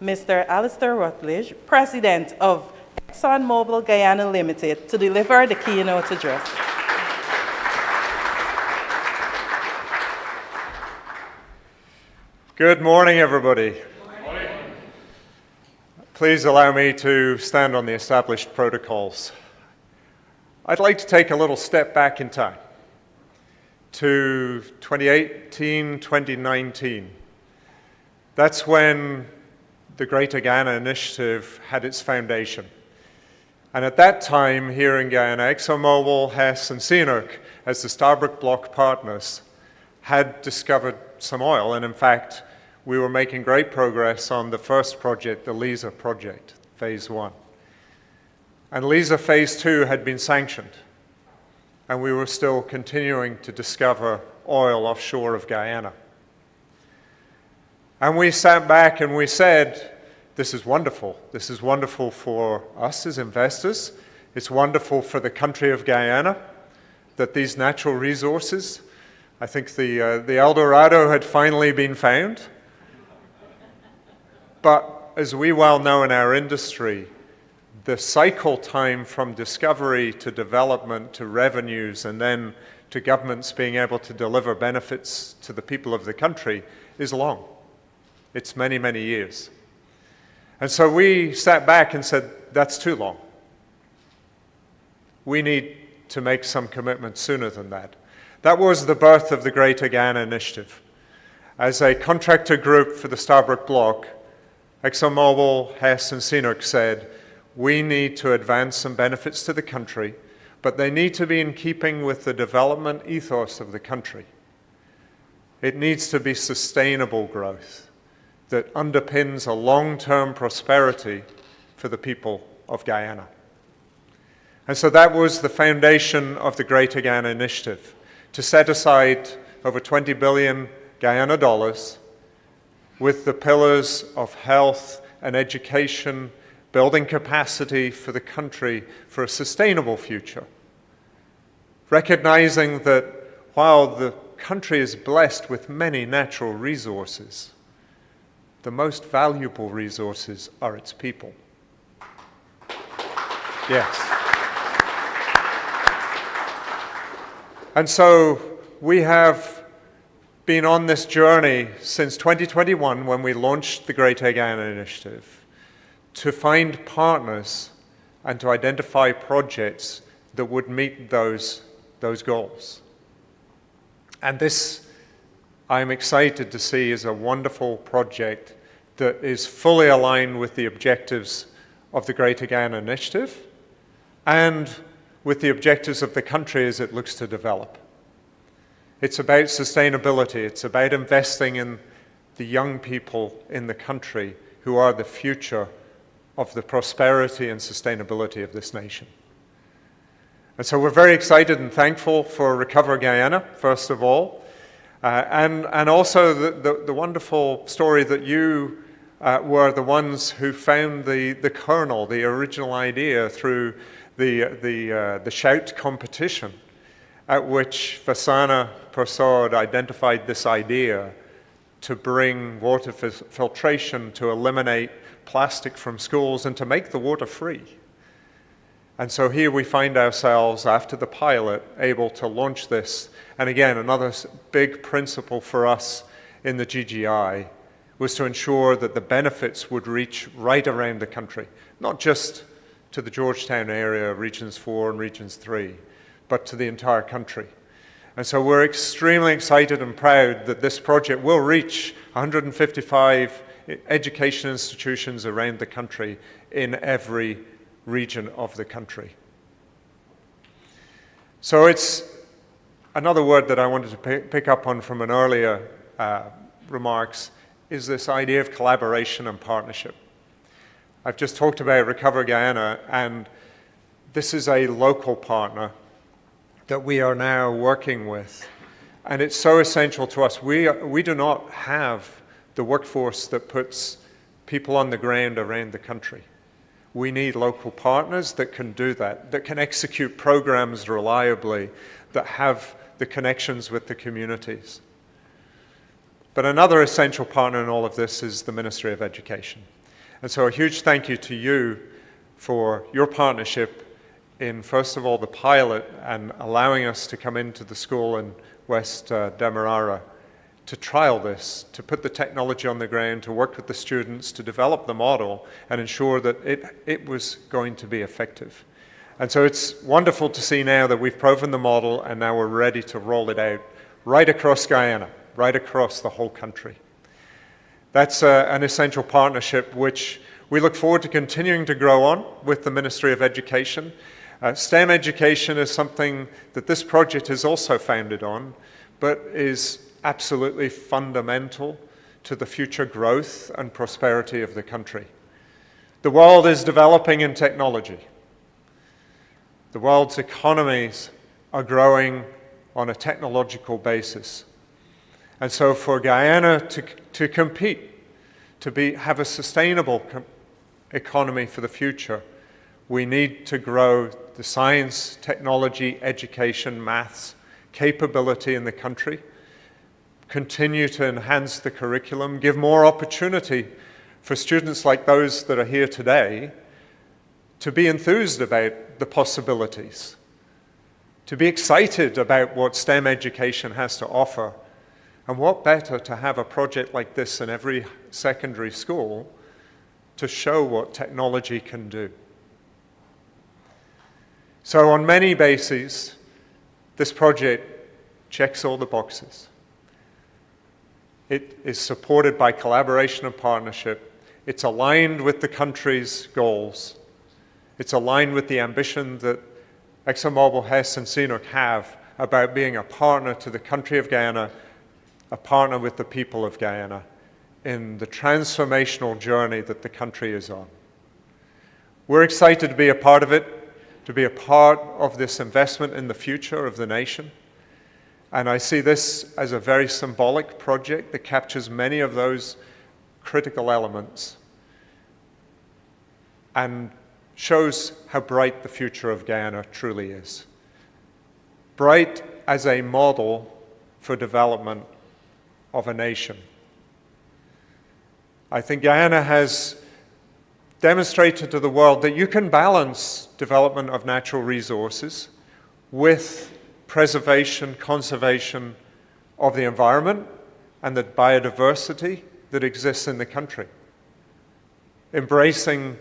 Mr. Alistair Rutledge, President of ExxonMobil Guyana Limited, to deliver the keynote address. Good morning, everybody. Please allow me to stand on the established protocols. I'd like to take a little step back in time to 2018, 2019. That's when the Greater Guyana Initiative had its foundation. And at that time, here in Guyana, ExxonMobil, Hess, and CNOOC, as the Stabroek Block partners, had discovered some oil. And in fact, we were making great progress on the first project, the Liza project, phase 1. And Liza phase 2 had been sanctioned, and we were still continuing to discover oil offshore of Guyana. And we sat back and we said, this is wonderful. This is wonderful for us as investors. It's wonderful for the country of Guyana that these natural resources, I think the El Dorado had finally been found. But as we well know in our industry, the cycle time from discovery to development to revenues and then to governments being able to deliver benefits to the people of the country is long. It's many, many years. And so we sat back and said, that's too long. We need to make some commitment sooner than that. That was the birth of the Greater Guyana Initiative. As a contractor group for the Stabroek Block, ExxonMobil, Hess, and CNOOC said, we need to advance some benefits to the country, but they need to be in keeping with the development ethos of the country. It needs to be sustainable growth that underpins a long-term prosperity for the people of Guyana. And so that was the foundation of the Greater Guyana Initiative, to set aside over 20 billion Guyana dollars with the pillars of health and education, building capacity for the country for a sustainable future. Recognizing that while the country is blessed with many natural resources, the most valuable resources are its people. Yes. And so we have been on this journey since 2021 when we launched the Greater Guyana Initiative to find partners and to identify projects that would meet those goals. And this, I'm excited to see, is a wonderful project that is fully aligned with the objectives of the Greater Guyana Initiative and with the objectives of the country as it looks to develop. It's about sustainability. It's about investing in the young people in the country who are the future of the prosperity and sustainability of this nation. And so we're very excited and thankful for Recover Guyana, first of all, and also the wonderful story that you were the ones who found the kernel, the original idea through the Shout competition, at which Vasana Prasad identified this idea to bring water filtration, to eliminate plastic from schools, and to make the water free. And so here we find ourselves, after the pilot, able to launch this. And again, another big principle for us in the GGI was to ensure that the benefits would reach right around the country, not just to the Georgetown area, Regions 4 and Regions 3, but to the entire country. And so we're extremely excited and proud that this project will reach 155 education institutions around the country in every region of the country. So it's another word that I wanted to pick up on from an earlier remarks is this idea of collaboration and partnership. I've just talked about Recover Guyana, and this is a local partner that we are now working with. And it's so essential to us. We do not have the workforce that puts people on the ground around the country. We need local partners that can do that, that can execute programs reliably, that have the connections with the communities. But another essential partner in all of this is the Ministry of Education. And so a huge thank you to you for your partnership in, first of all, the pilot and allowing us to come into the school in West Demerara to trial this, to put the technology on the ground, to work with the students, to develop the model and ensure that it was going to be effective. And so it's wonderful to see now that we've proven the model and now we're ready to roll it out right across Guyana, right across the whole country. That's an essential partnership which we look forward to continuing to grow on with the Ministry of Education. STEM education is something that this project is also founded on, but is absolutely fundamental to the future growth and prosperity of the country. The world is developing in technology. The world's economies are growing on a technological basis. And so for Guyana to compete, to have a sustainable economy for the future, we need to grow the science, technology, education, maths capability in the country, continue to enhance the curriculum, give more opportunity for students like those that are here today to be enthused about the possibilities, to be excited about what STEM education has to offer. And what better to have a project like this in every secondary school to show what technology can do. So on many bases, this project checks all the boxes. It is supported by collaboration and partnership. It's aligned with the country's goals. It's aligned with the ambition that ExxonMobil, Hess, and CNOOC have about being a partner to the country of Guyana, a partner with the people of Guyana in the transformational journey that the country is on. We're excited to be a part of it, to be a part of this investment in the future of the nation. And I see this as a very symbolic project that captures many of those critical elements and shows how bright the future of Guyana truly is. Bright as a model for development of a nation. I think Guyana has demonstrated to the world that you can balance development of natural resources with preservation, conservation of the environment and the biodiversity that exists in the country. Embracing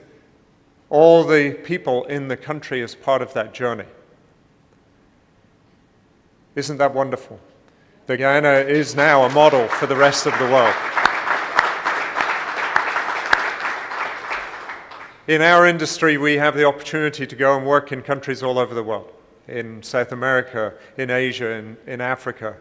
all the people in the country as part of that journey. Isn't that wonderful? That Guyana is now a model for the rest of the world. In our industry, we have the opportunity to go and work in countries all over the world, in South America, in Asia, in Africa.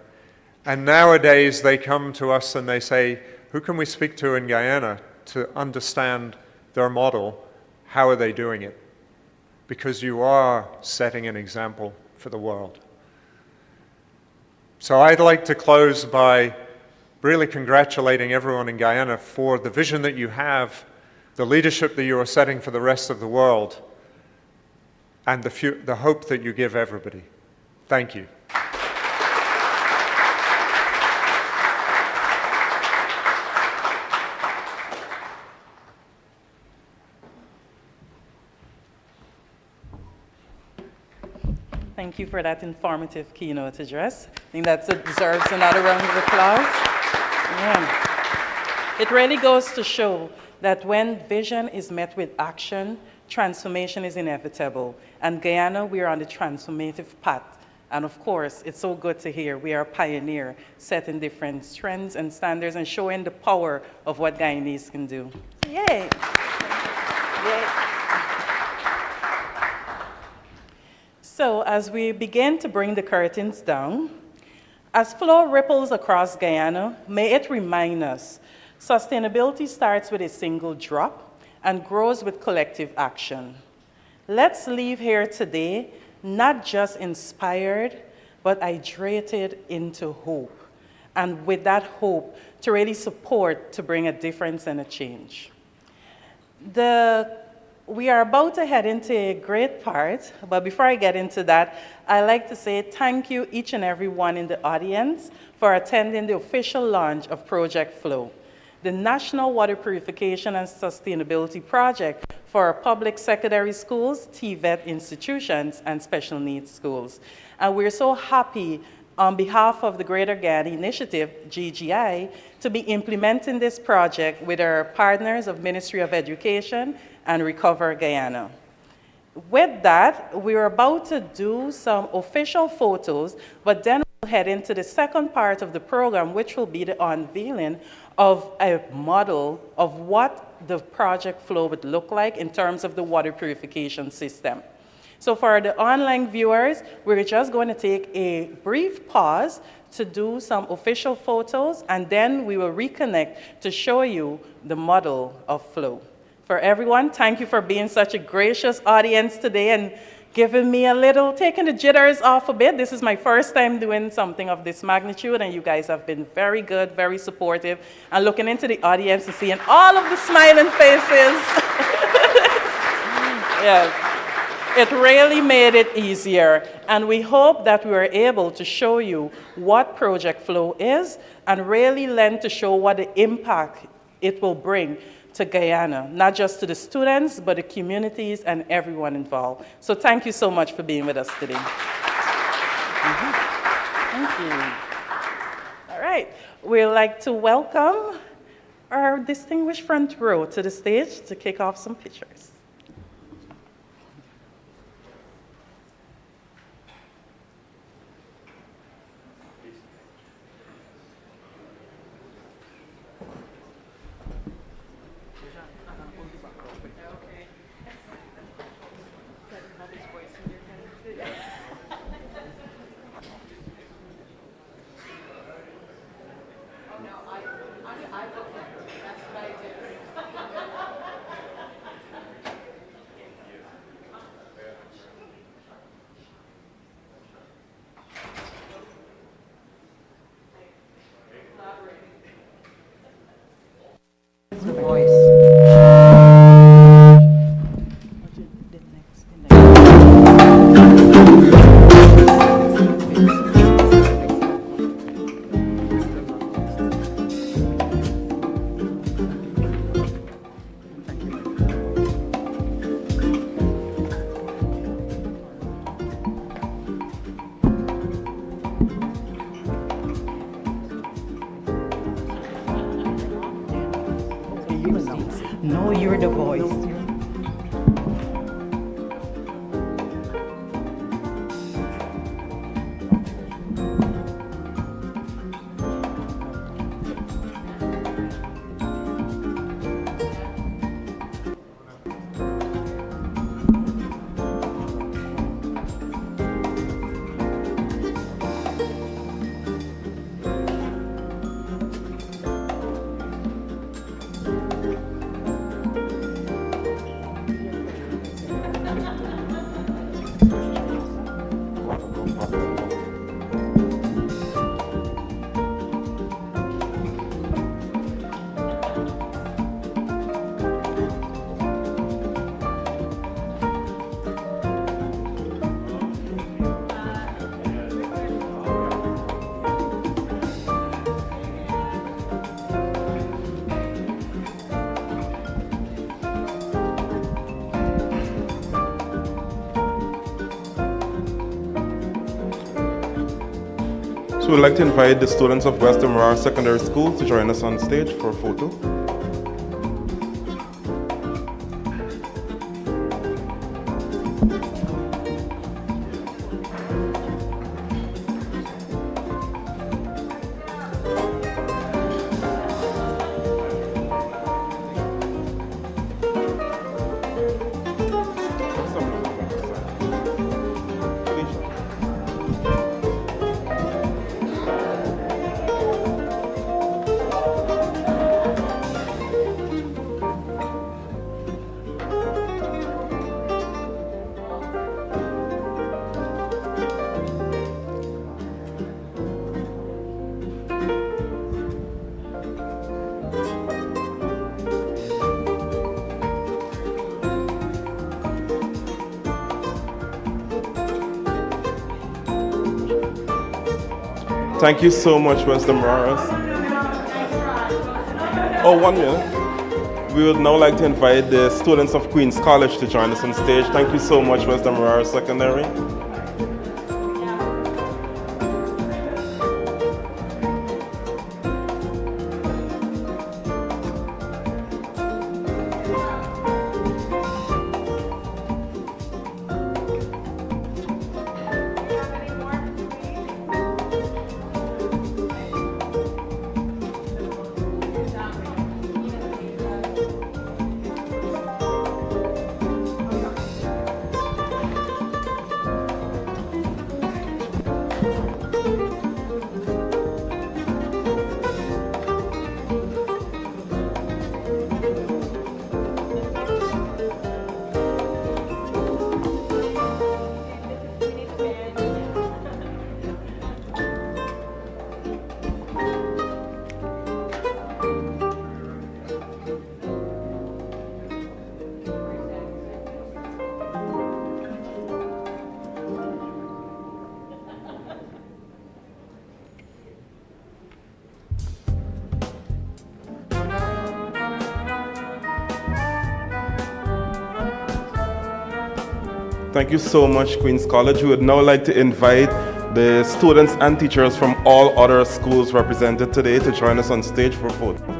And nowadays, they come to us and they say, who can we speak to in Guyana to understand their model? How are they doing it? Because you are setting an example for the world. So I'd like to close by really congratulating everyone in Guyana for the vision that you have, the leadership that you are setting for the rest of the world, and the hope that you give everybody. Thank you. Thank you for that informative keynote address. I think that deserves another round of applause. Yeah. It really goes to show that when vision is met with action, transformation is inevitable. And Guyana, we are on the transformative path. And of course, it's so good to hear we are a pioneer, setting different trends and standards and showing the power of what Guyanese can do. Yay! Yay! So as we begin to bring the curtains down, as flow ripples across Guyana, may it remind us, sustainability starts with a single drop and grows with collective action. Let's leave here today not just inspired, but hydrated into hope. And with that hope, to really support to bring a difference and a change. We are about to head into a great part, but before I get into that, I'd like to say thank you each and every one in the audience for attending the official launch of Project Flow, the National Water Purification and Sustainability Project for public secondary schools, TVET institutions, and special needs schools. And we're so happy on behalf of the Greater Guyana Initiative, GGI, to be implementing this project with our partners of Ministry of Education and Recover Guyana. With that, we're about to do some official photos, but then we'll head into the second part of the program, which will be the unveiling of a model of what the project flow would look like in terms of the water purification system. So for the online viewers, we're just going to take a brief pause to do some official photos, and then we will reconnect to show you the model of flow. For everyone, thank you for being such a gracious audience today and giving me taking the jitters off a bit. This is my first time doing something of this magnitude, and you guys have been very good, very supportive, and looking into the audience and seeing all of the smiling faces. Yes. It really made it easier, and we hope that we were able to show you what Project Flow is and really lend to show what the impact it will bring to Guyana, not just to the students, but the communities and everyone involved. So thank you so much for being with us today. Thank you. All right, we'd like to welcome our distinguished front row to the stage to kick off some pictures. hear the voice. So we'd like to invite the students of Western Morara Secondary School to join us on stage for a photo. Thank you so much, Western Moraras. Oh, 1 minute. We would now like to invite the students of Queen's College to join us on stage. Thank you so much, Western Morara Secondary. Thank you so much, Queen's College. We would now like to invite the students and teachers from all other schools represented today to join us on stage for a photo.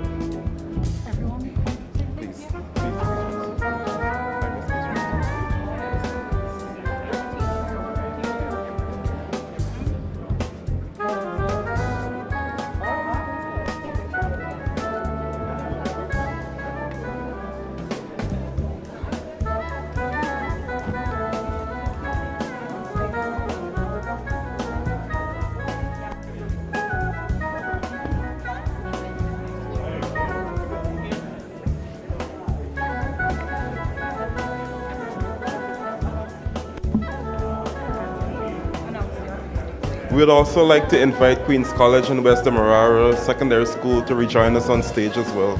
We'd also like to invite Queen's College and Western Morara Secondary School to rejoin us on stage as well.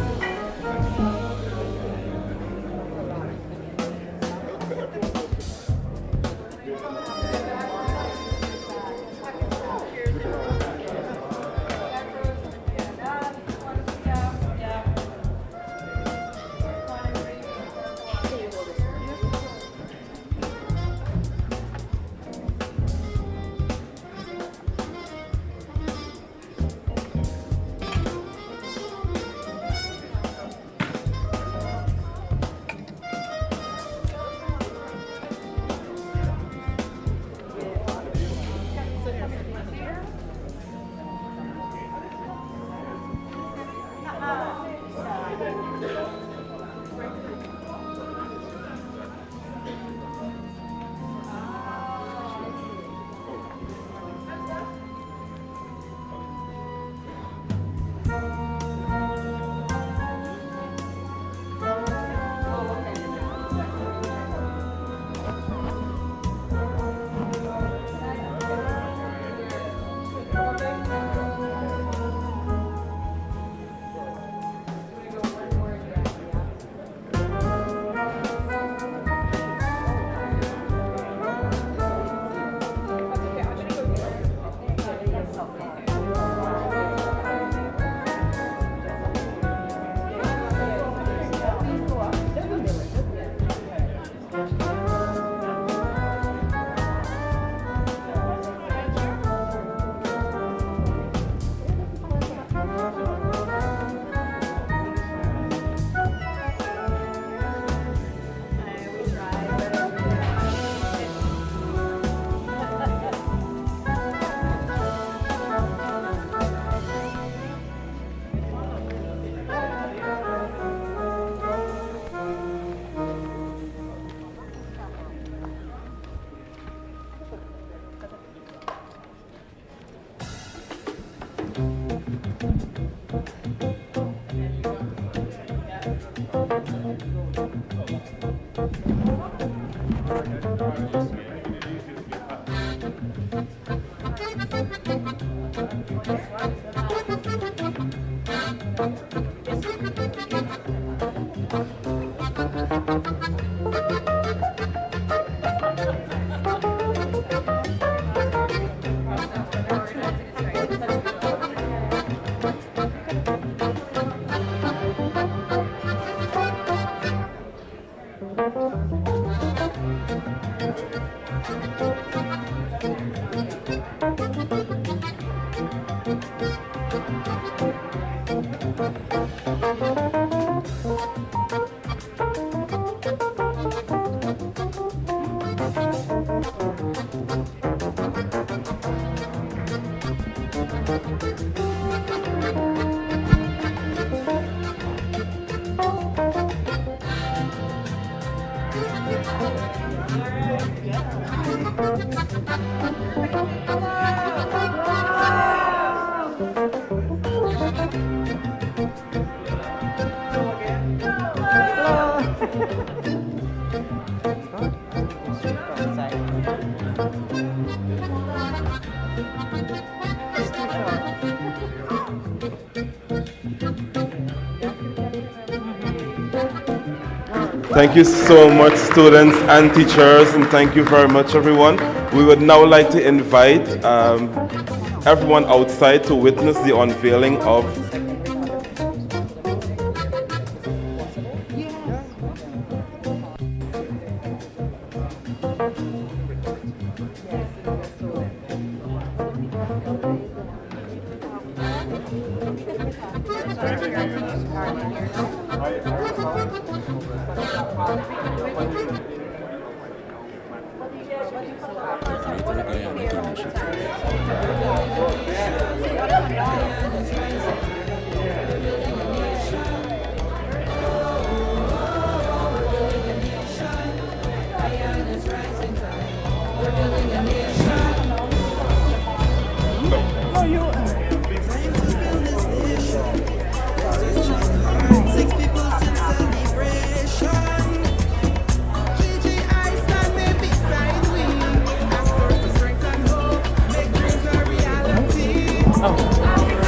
Thank you so much, students and teachers, and thank you very much, everyone. We would now like to invite everyone outside to witness the unveiling of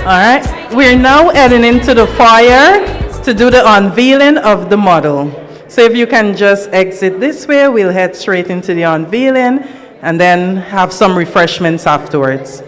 All right, we're now heading into the foyer to do the unveiling of the model. So if you can just exit this way, we'll head straight into the unveiling and then have some refreshments afterwards.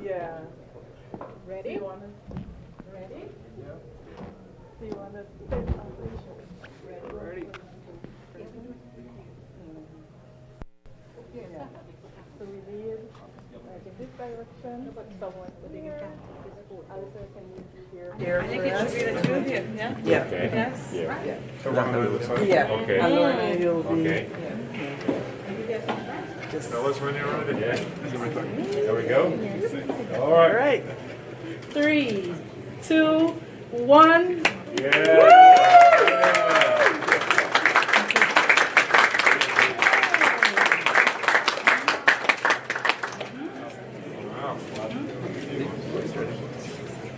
Yeah. Ready? Ready? Do you want to take Ready? Yeah. So we lead like in this direction, but someone putting it down. Alistair, can you hear? I think it should be the two of you, yeah? Yeah. Yes? Yeah. Yeah. So one on the other side? Yeah. Okay. And Lauren, you'll be. Okay. Yeah. Tell us when you're ready. Yeah. There we go. All All right. right. 3, 2, 1.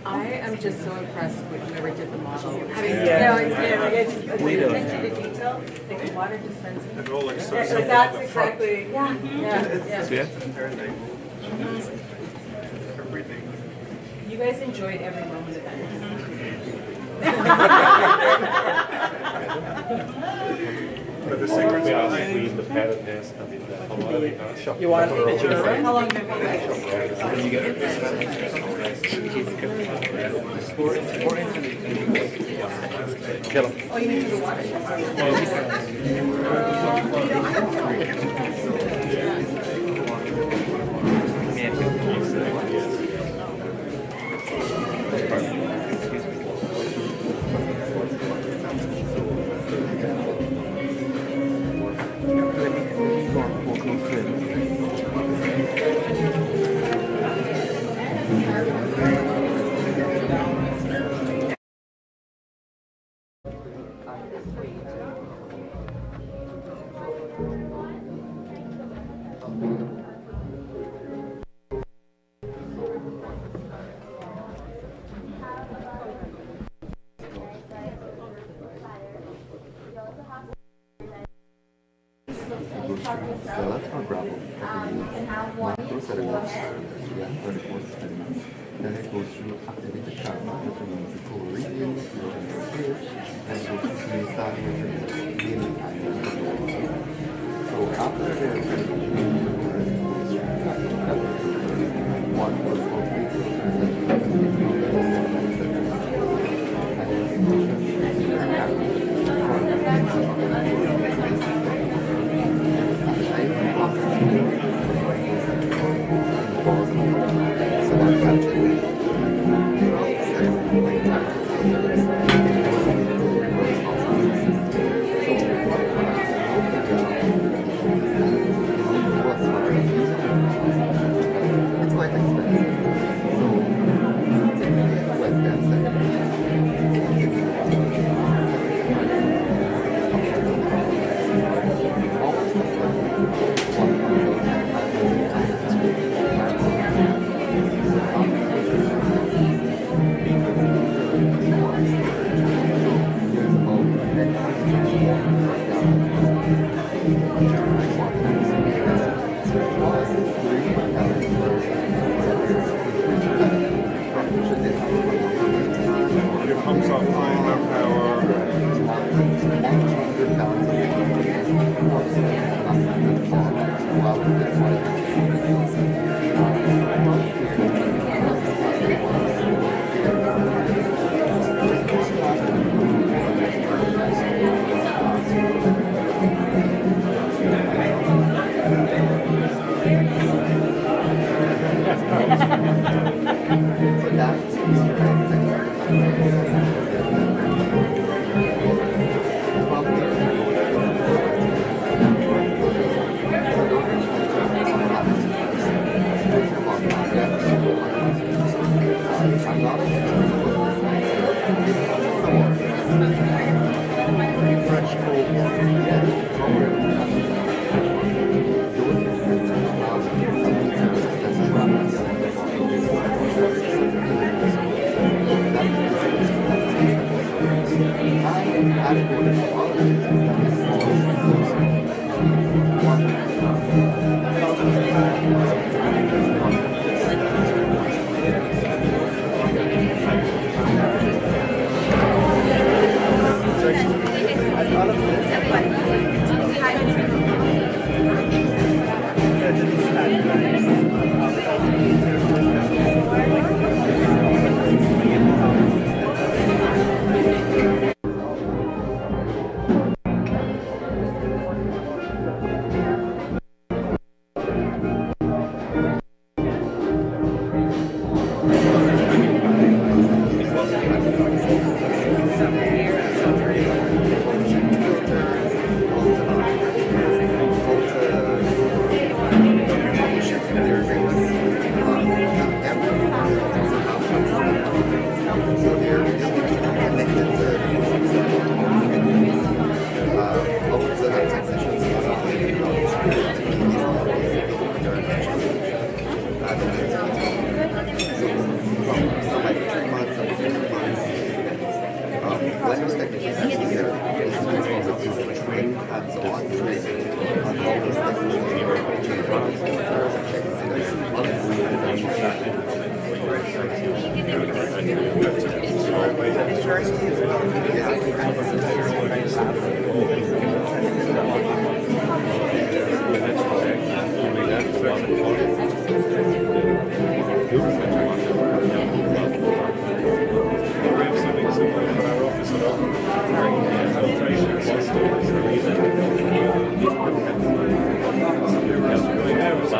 I am just so impressed with whoever did the model. Having, Yeah. attention to detail, like water dispensing. It all looks so Yeah, simple that's at the front. exactly, yeah. You guys enjoyed every moment of that. But the secret's behind it. You want a picture, right? How long have you guys? Oh, you need to do water. Then it goes through activated plasma, which removes the coal regions, and it goes to smooth starting and gaining iron. So after the one was it's quite expensive. It pumps up high enough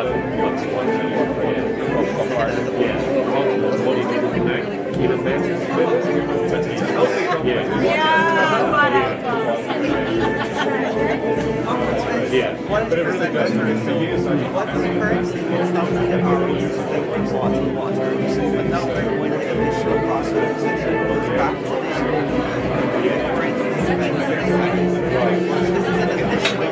What is the percentage? What currently is something that we use like bottled water, but now we're going to the additional process that goes back to the for instance, this is an additional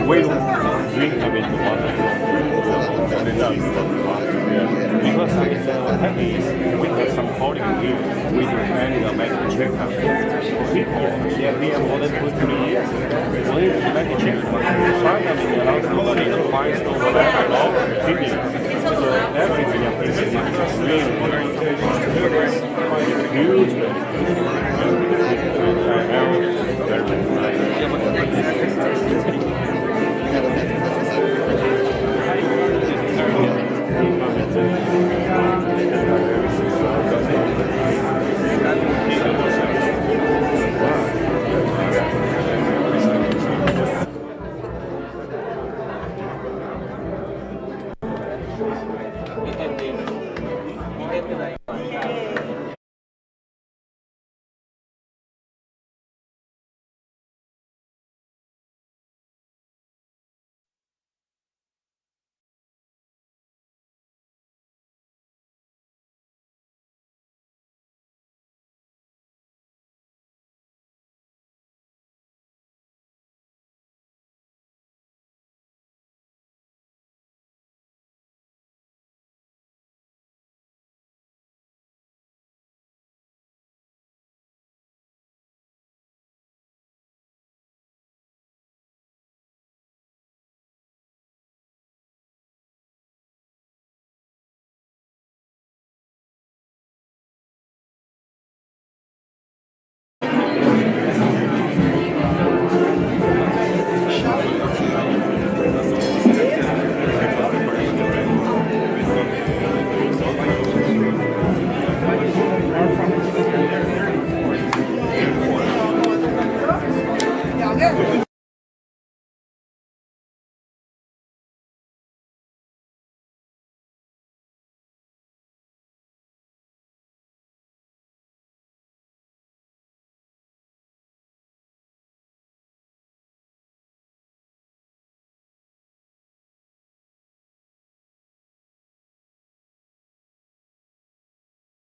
we don't drink a bit of water because it's heavy. We have some coding here. We do manual medical checkup. We have more than 2-3 years. Only the medical checkup. Finally, we allow somebody to find whatever law opinion. So everything is really huge.